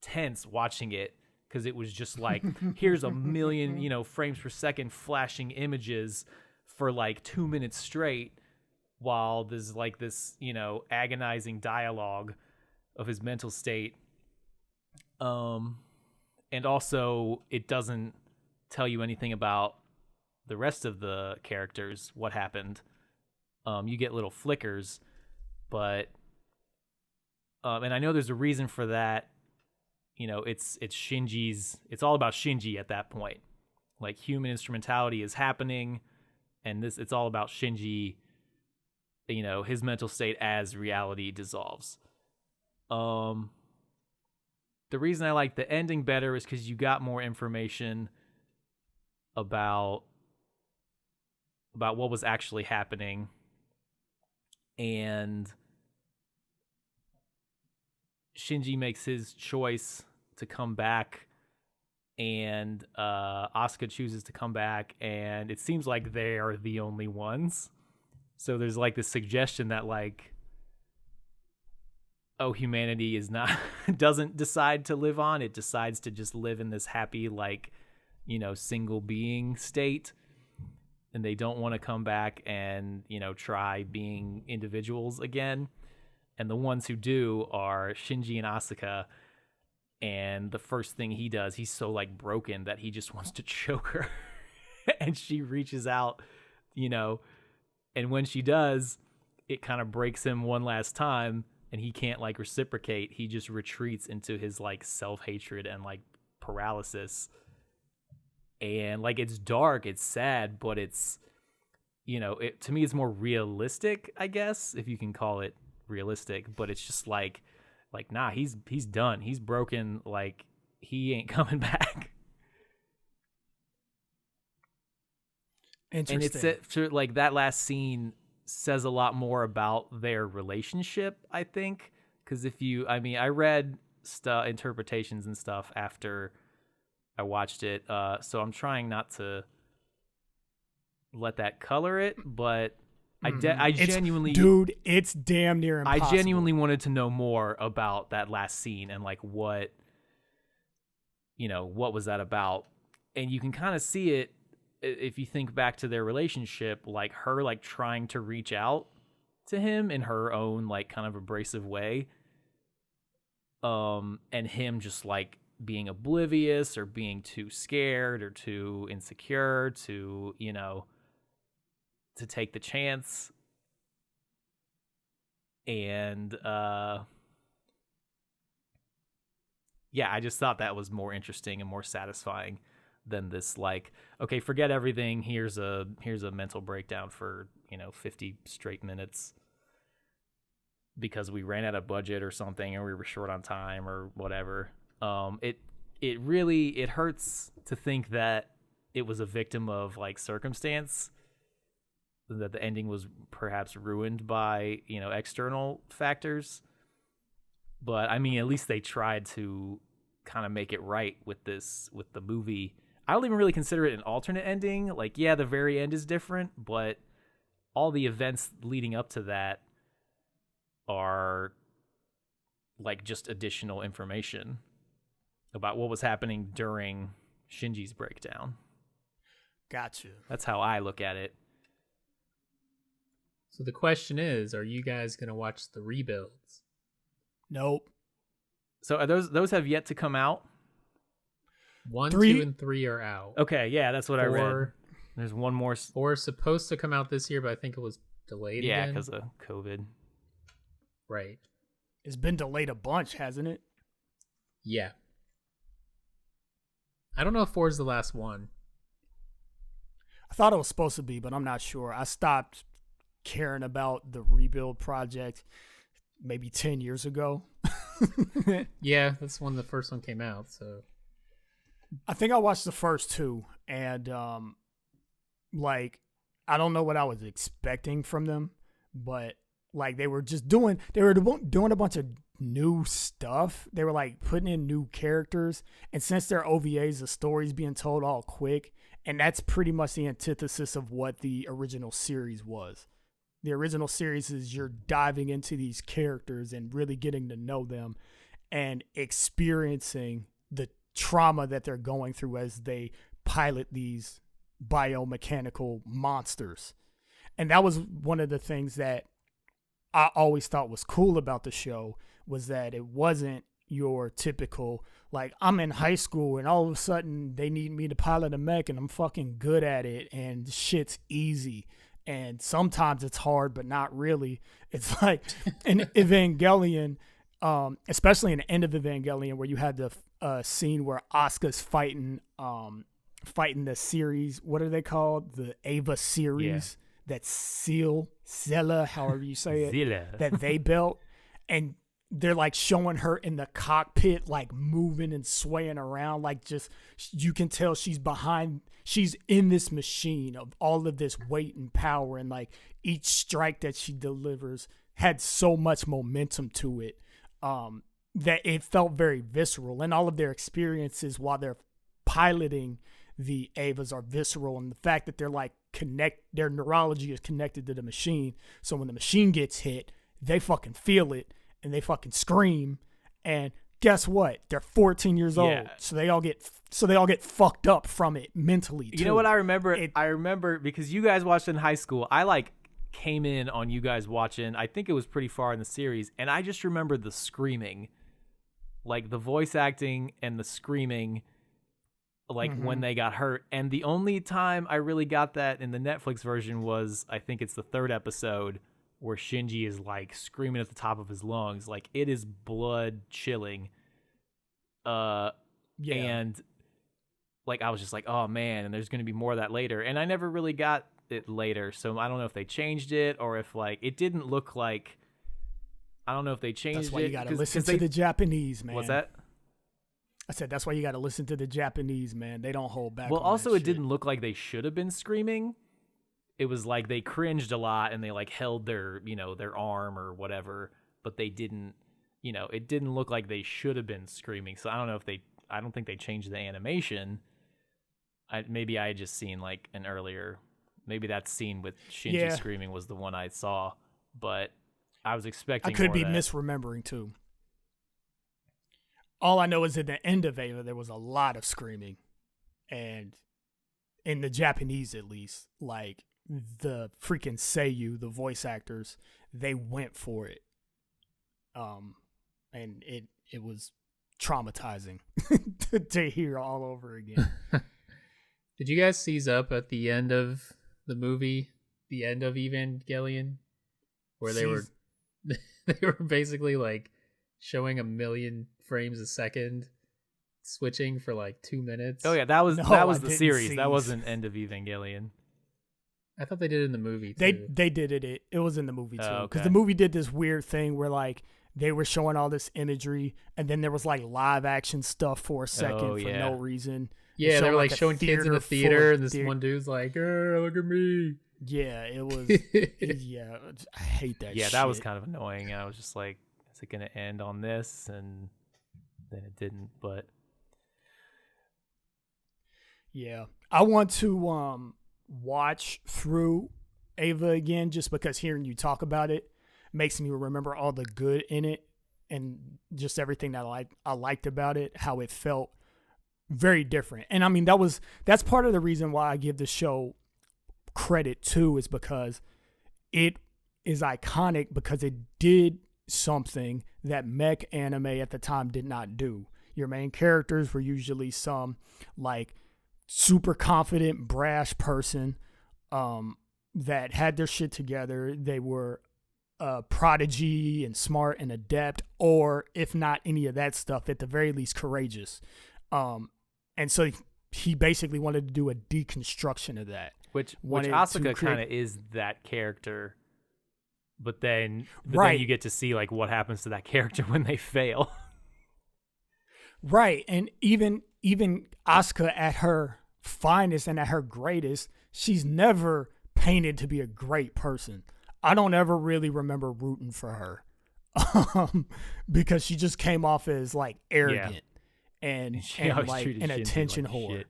tense watching it, because it was just like, here's a million, frames per second flashing images for 2 minutes straight, while there's this, agonizing dialogue of his mental state. And also it doesn't tell you anything about the rest of the characters, what happened. You get little flickers, but, and I know there's a reason for that. It's Shinji's, it's all about Shinji at that point. Human instrumentality is happening, and it's all about Shinji, his mental state as reality dissolves. The reason I like the ending better is because you got more information about what was actually happening, and Shinji makes his choice to come back, and Asuka chooses to come back, and it seems like they are the only ones. So there's this suggestion that humanity is not doesn't decide to live on. It decides to just live in this happy single being state, and they don't want to come back and try being individuals again. And the ones who do are Shinji and Asuka. And the first thing he does, he's so like broken that he just wants to choke her. And she reaches out, and when she does, it kind of breaks him one last time, and he can't like reciprocate. He just retreats into his like self-hatred and like paralysis. And like, it's dark, it's sad, but it's, to me, it's more realistic, I guess, if you can call it realistic. But it's just like, nah, he's done. He's broken. Like, he ain't coming back. Interesting. And it's like that last scene says a lot more about their relationship, I think. Because I read interpretations and stuff after I watched it. So I'm trying not to let that color it, but I genuinely, dude, it's damn near impossible. I genuinely wanted to know more about that last scene and like what was that about. And you can kind of see it if you think back to their relationship, like her like trying to reach out to him in her own like kind of abrasive way, and him just like being oblivious or being too scared or too insecure to to take the chance. And I just thought that was more interesting and more satisfying than this like, okay, forget everything, here's a mental breakdown for 50 straight minutes because we ran out of budget or something and we were short on time or whatever. It really hurts to think that it was a victim of like circumstance, that the ending was perhaps ruined by external factors. But I mean, at least they tried to kind of make it right with the movie. I don't even really consider it an alternate ending. Like, yeah, the very end is different, but all the events leading up to that are like just additional information about what was happening during Shinji's breakdown. Gotcha. That's how I look at it. So the question is, are you guys going to watch the rebuilds? Nope. So are those have yet to come out? 1, 2, and 3 are out. Okay, yeah, that's what I read. There's one more. 4 is supposed to come out this year, but I think it was delayed again. Yeah, because of COVID. Right. It's been delayed a bunch, hasn't it? Yeah. I don't know if 4 is the last one. I thought it was supposed to be, but I'm not sure. I stopped caring about the rebuild project maybe 10 years ago. Yeah, that's when the first one came out, so I think I watched the first 2, and like, I don't know what I was expecting from them, but like they were doing a bunch of new stuff. They were like putting in new characters, and since they're OVAs, the story's being told all quick, and that's pretty much the antithesis of what the original series was. The original series is you're diving into these characters and really getting to know them and experiencing the trauma that they're going through as they pilot these biomechanical monsters. And that was one of the things that I always thought was cool about the show, was that it wasn't your typical, like, I'm in high school and all of a sudden they need me to pilot a mech and I'm fucking good at it and shit's easy. And sometimes it's hard, but not really. It's like in Evangelion, especially in the End of Evangelion, where you had the scene where Asuka's fighting the series. What are they called? The Ava series. Yeah. That Zilla, however you say it, Zilla. That they built. And they're like showing her in the cockpit, like moving and swaying around. Like, just, you can tell she's in this machine of all of this weight and power. And like each strike that she delivers had so much momentum to it, that it felt very visceral. And all of their experiences while they're piloting the Avas are visceral. And the fact that they're like their neurology is connected to the machine. So when the machine gets hit, they fucking feel it and they fucking scream. And guess what? They're 14 years Yeah. old, so they all get fucked up from it mentally. You know what I remember? I remember because you guys watched it in high school. I like came in on you guys watching. I think it was pretty far in the series, and I just remember the screaming, like the voice acting and the screaming, like when they got hurt. And the only time I really got that in the Netflix version was, I think it's the 3rd episode where Shinji is like screaming at the top of his lungs. Like it is blood chilling. And like I was just like, oh man, and there's going to be more of that later. And I never really got it later, so I don't know if they changed it or if like it didn't look like. I don't know if they changed it. That's why you got to listen to the Japanese, man. What's that? I said that's why you got to listen to the Japanese, man. They don't hold back. Well, on also that it shit. didn't look like they should have been screaming. It was like they cringed a lot and they like held their, their arm or whatever, but they didn't, it didn't look like they should have been screaming. So I don't know if I don't think they changed the animation. Maybe I had just seen like an earlier, maybe that scene with Shinji screaming was the one I saw, but I was expecting. I could more be of that. misremembering too. All I know is at the end of Ava, there was a lot of screaming, and in the Japanese, at least, like the freaking Seiyu, the voice actors, they went for it, and it was traumatizing to hear all over again. Did you guys seize up at the end of the movie, the End of Evangelion, where they were basically like showing 1 million frames a second, switching for like 2 minutes? Oh yeah, that was the series. see. That wasn't End of Evangelion. I thought they did it in the movie They too. did it. It was in the movie too, Oh, because okay. the movie did this weird thing where like they were showing all this imagery, and then there was like live action stuff for a second for no reason. Yeah, they were like a showing kids in the theater, and this one dude's like, look at me. Yeah, it was. Yeah, I hate that. Yeah, shit. that was kind of annoying. I was just like, is it going to end on this? And then it didn't. But yeah, I want to watch through Ava again, just because hearing you talk about it makes me remember all the good in it and just everything that I liked about it, how it felt very different. And I mean, that's part of the reason why I give the show credit too, is because it is iconic, because it did something that mech anime at the time did not do. Your main characters were usually some like super confident, brash person that had their shit together. They were prodigy and smart and adept, or if not any of that stuff, at the very least courageous. And so he basically wanted to do a deconstruction of that. which wanted to Asuka create- kind of is that character, but then Right. you get to see like what happens to that character when they fail. Right. And even Asuka at her finest and at her greatest, she's never painted to be a great person. I don't ever really remember rooting for her. Because she just came off as like arrogant and She always like treated an Shinji attention like whore. shit.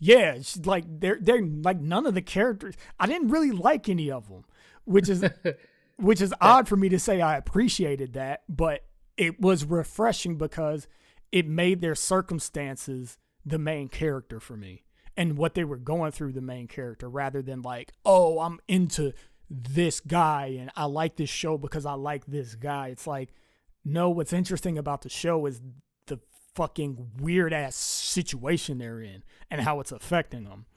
Yeah, she's like they're like none of the characters. I didn't really like any of them, which is odd for me to say. I appreciated that, but it was refreshing because it made their circumstances the main character for me, and what they were going through the main character, rather than like, oh, I'm into this guy and I like this show because I like this guy. It's like, no, what's interesting about the show is the fucking weird ass situation they're in and how it's affecting them.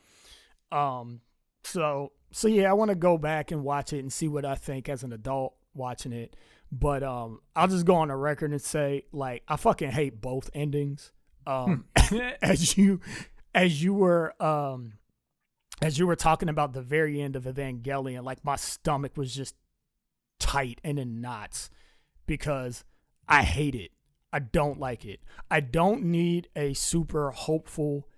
So yeah, I want to go back and watch it and see what I think as an adult watching it. But I'll just go on the record and say, like, I fucking hate both endings. As you were talking about the very end of Evangelion, like my stomach was just tight and in knots because I hate it. I don't like it. I don't need a super hopeful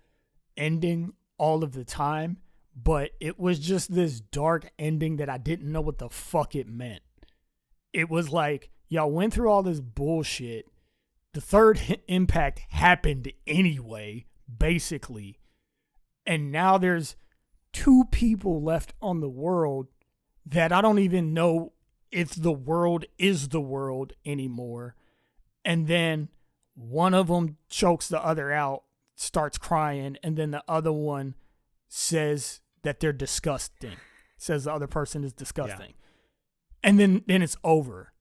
ending all of the time, but it was just this dark ending that I didn't know what the fuck it meant. It was like, y'all went through all this bullshit. The third impact happened anyway, basically. And now there's 2 people left on the world that I don't even know if the world is the world anymore. and then one of them chokes the other out, starts crying, and then the other one says that they're disgusting, says the other person is disgusting. And then it's over.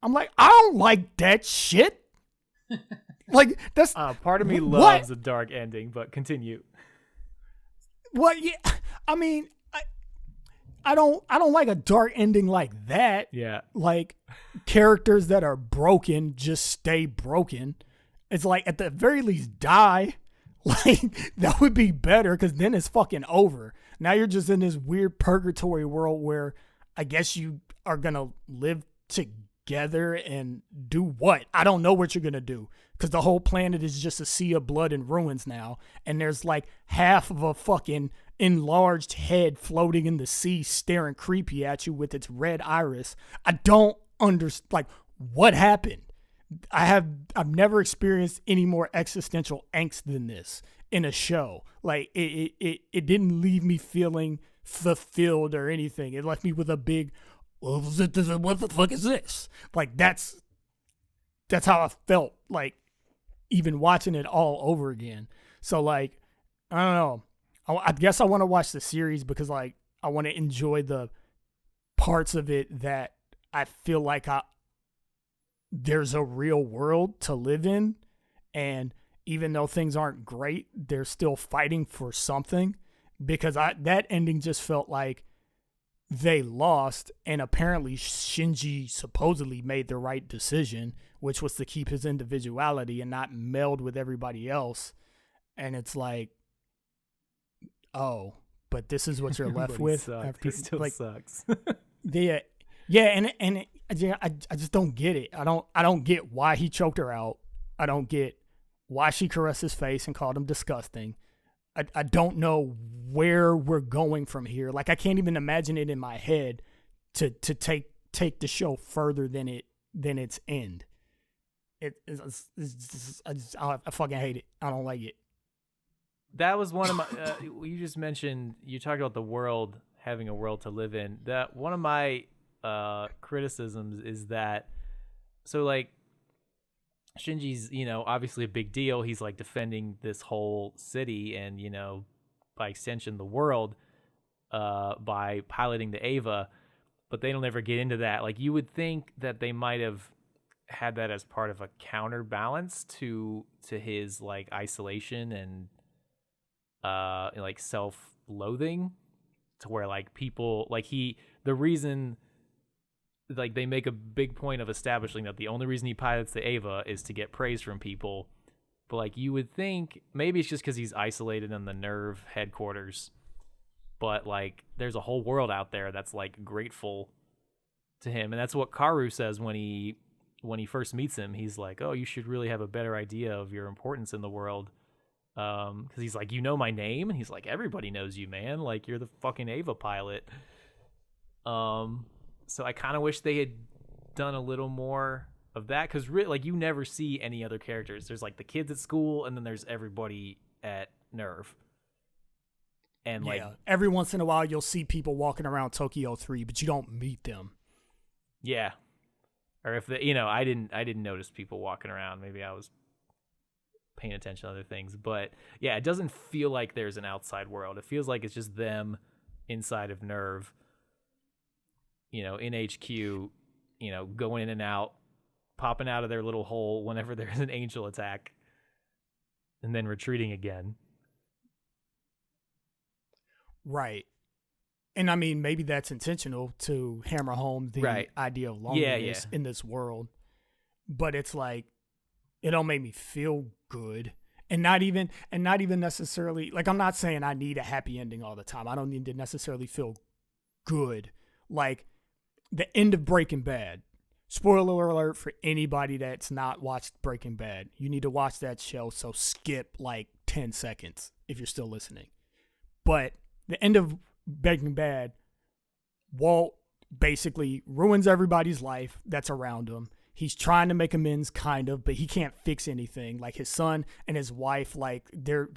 I'm like, I don't like that shit. Like, that's part of me what? loves a dark ending, but continue. What? Yeah, I mean, I don't like a dark ending like that. Yeah. Like, characters that are broken just stay broken. It's like, at the very least, die. Like, that would be better, because then it's fucking over. Now you're just in this weird purgatory world where I guess you are going to live together and do what? I don't know what you're going to do, because the whole planet is just a sea of blood and ruins now. And there's like half of a fucking enlarged head floating in the sea staring creepy at you with its red iris. I don't understand. Like, what happened? I've never experienced any more existential angst than this in a show. Like, it didn't leave me feeling fulfilled or anything. It left me with a big, what the fuck is this? Like, that's how I felt, like, even watching it all over again. So, like, I don't know. I guess I want to watch the series because, like, I want to enjoy the parts of it that I feel like there's a real world to live in, and even though things aren't great, they're still fighting for something, because that ending just felt like they lost, and apparently Shinji supposedly made the right decision, which was to keep his individuality and not meld with everybody else. And it's like, oh, but this is what you're left with. He still sucks. I just don't get it. I don't get why he choked her out. I don't get why she caressed his face and called him disgusting. I don't know where we're going from here. Like, I can't even imagine it in my head to take the show further than its end. I fucking hate it. I don't like it. That was one of my. You just mentioned, you talked about the world, having a world to live in. That one of my criticisms is that, so like, Shinji's, obviously a big deal. He's like defending this whole city and, by extension, the world, by piloting the Eva, but they don't ever get into that. Like, you would think that they might have had that as part of a counterbalance to his like isolation and like self-loathing, to where like people like the reason, like, they make a big point of establishing that the only reason he pilots the Eva is to get praise from people. But like, you would think maybe it's just because he's isolated in the Nerve headquarters, but like, there's a whole world out there that's like grateful to him. And that's what Karu says when he first meets him. He's like, oh, you should really have a better idea of your importance in the world. Because he's like, you know my name? And he's like, everybody knows you, man. Like, you're the fucking Eva pilot. So I kind of wish they had done a little more of that, because like, you never see any other characters. There's like the kids at school, and then there's everybody at Nerve. And like, every once in a while you'll see people walking around Tokyo 3, but you don't meet them. Yeah. Or if I didn't notice people walking around. Maybe I was paying attention to other things. But yeah, it doesn't feel like there's an outside world. It feels like it's just them inside of Nerve, in HQ, going in and out, popping out of their little hole whenever there's an angel attack, and then retreating again. Right. And I mean, maybe that's intentional to hammer home the idea of loneliness in this world. But it's like, it don't make me feel good. And not even necessarily, like, I'm not saying I need a happy ending all the time. I don't need to necessarily feel good. Like, the end of Breaking Bad. Spoiler alert for anybody that's not watched Breaking Bad. You need to watch that show, so skip like 10 seconds if you're still listening. But the end of Breaking Bad, Walt basically ruins everybody's life that's around him. He's trying to make amends, kind of, but he can't fix anything. Like, his son and his wife, like,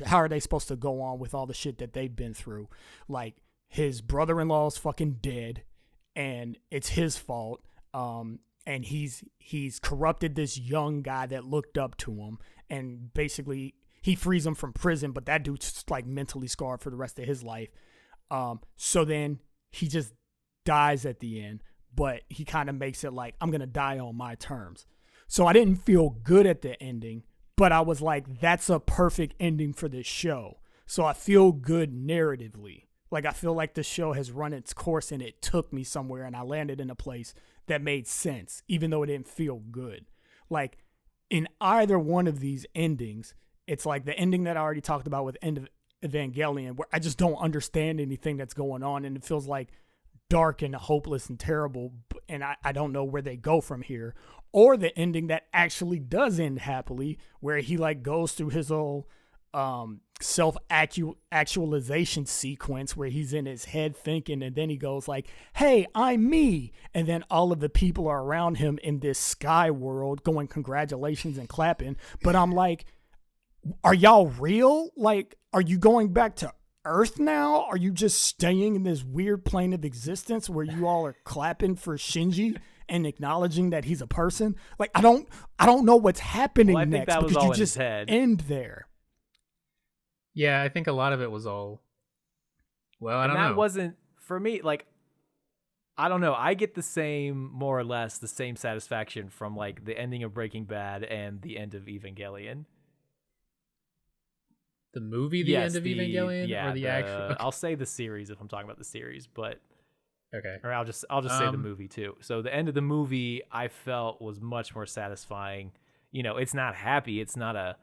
how are they supposed to go on with all the shit that they've been through? Like, his brother-in-law is fucking dead, and it's his fault. and he's corrupted this young guy that looked up to him, and basically he frees him from prison, but that dude's just like mentally scarred for the rest of his life. So then he just dies at the end, but he kind of makes it like, I'm gonna die on my terms. So I didn't feel good at the ending, but I was like, that's a perfect ending for this show. So I feel good narratively. Like, I feel like the show has run its course and it took me somewhere, and I landed in a place that made sense, even though it didn't feel good. Like, in either one of these endings, it's like the ending that I already talked about with End of Evangelion, where I just don't understand anything that's going on, and it feels like dark and hopeless and terrible, and I don't know where they go from here. Or the ending that actually does end happily, where he like goes through his whole self-actualization sequence where he's in his head thinking, and then he goes like, hey, I'm me, and then all of the people are around him in this sky world going congratulations and clapping. But I'm like, are y'all real? Like, are you going back to Earth now? Are you just staying in this weird plane of existence where you all are clapping for Shinji and acknowledging that he's a person? Like, I don't know what's happening I think next, that was because all you in just his head. end there. Yeah, I think a lot of it was all. Well, I don't know. That wasn't for me. Like, I don't know. I get the same, more or less, the same satisfaction from like the ending of Breaking Bad and the end of Evangelion. The movie, The End of Evangelion, or the actual? Okay. I'll say the series if I'm talking about the series, but okay. Or I'll just say the movie too. So the end of the movie I felt was much more satisfying. You know, it's not happy. It's not a,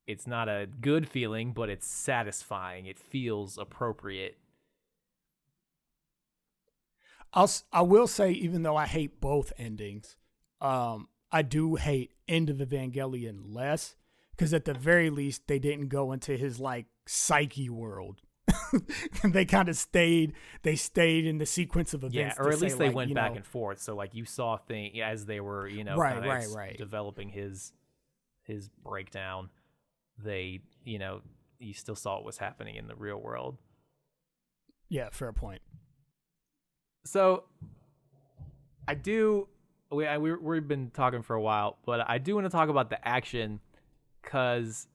it's not a good feeling, but it's satisfying. It feels appropriate. I will say, even though I hate both endings, I do hate End of Evangelion less, because at the very least they didn't go into his like psyche world. They kind of stayed in the sequence of events. Yeah, or at least they like, went back and forth. So like you saw things as they were, right. developing his breakdown. They, you still saw what was happening in the real world. Yeah, fair point. So we've been talking for a while, but I do want to talk about the action, because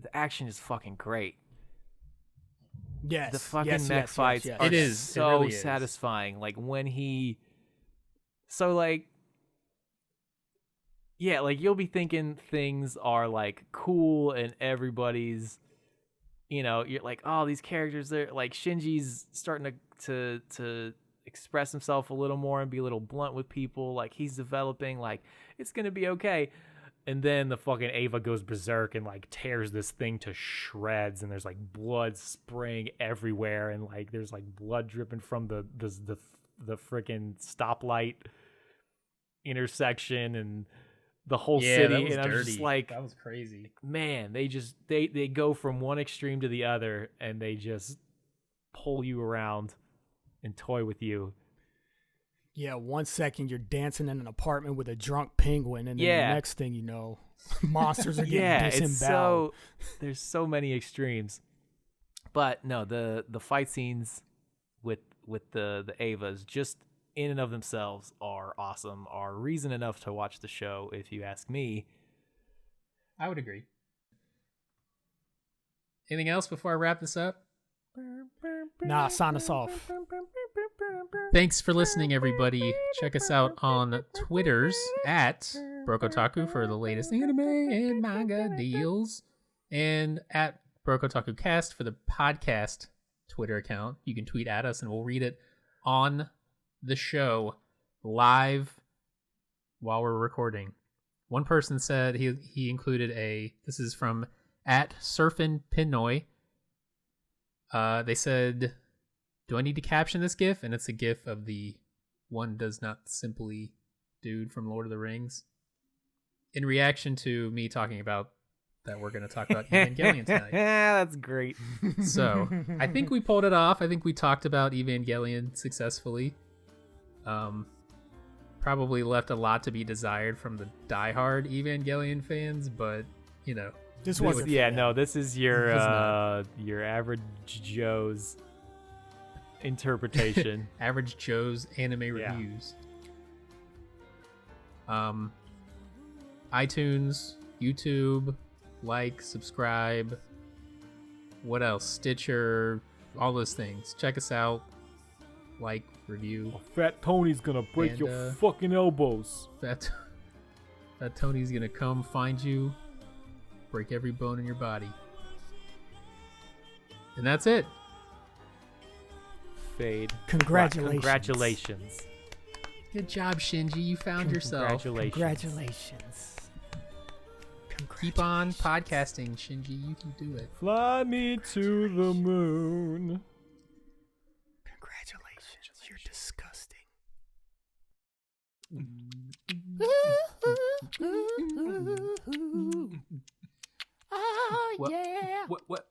the action is fucking great. Yes, the fucking mech fights are it is so really satisfying. Like when you'll be thinking things are like cool and everybody's, you're like, oh, these characters, they're like, Shinji's starting to express himself a little more and be a little blunt with people. Like he's developing, like it's gonna be okay. And then the fucking Ava goes berserk and like tears this thing to shreds, and there's like blood spraying everywhere, and like there's like blood dripping from the freaking stoplight intersection and the whole city. That was and I'm dirty. just like, that was crazy. Man, they go from one extreme to the other, and they just pull you around and toy with you. Yeah, 1 second you're dancing in an apartment with a drunk penguin, and then the next thing you know, monsters are getting disemboweled. There's so many extremes. But no, the fight scenes with the Avas, just in and of themselves, are awesome, are reason enough to watch the show, if you ask me. I would agree. Anything else before I wrap this up? Nah, sign us off. Thanks for listening, everybody. Check us out on Twitters at Broke Otaku for the latest anime and manga deals, and at Broke Otaku Cast for the podcast Twitter account. You can tweet at us and we'll read it on the show live while we're recording. One person said he included this is from at Surfin Pinoy. They said, do I need to caption this GIF? And it's a GIF of the one does not simply dude from Lord of the Rings, in reaction to me talking about that we're going to talk about Evangelion tonight. That's great. So I think we pulled it off. I think we talked about Evangelion successfully. Probably left a lot to be desired from the diehard Evangelion fans, but this wasn't. This is your average Joe's interpretation. Average Joe's anime reviews. iTunes, YouTube, like, subscribe. What else? Stitcher, all those things. Check us out. Like, review. Fat Tony's gonna break And, your fucking elbows. Fat Tony's gonna come find you, break every bone in your body. And that's it. Fade. Congratulations. Congratulations. Good job, Shinji. You found yourself. Congratulations. Keep on podcasting, Shinji. You can do it. Fly me to the moon. Congratulations. You're disgusting. Oh, What- yeah. What?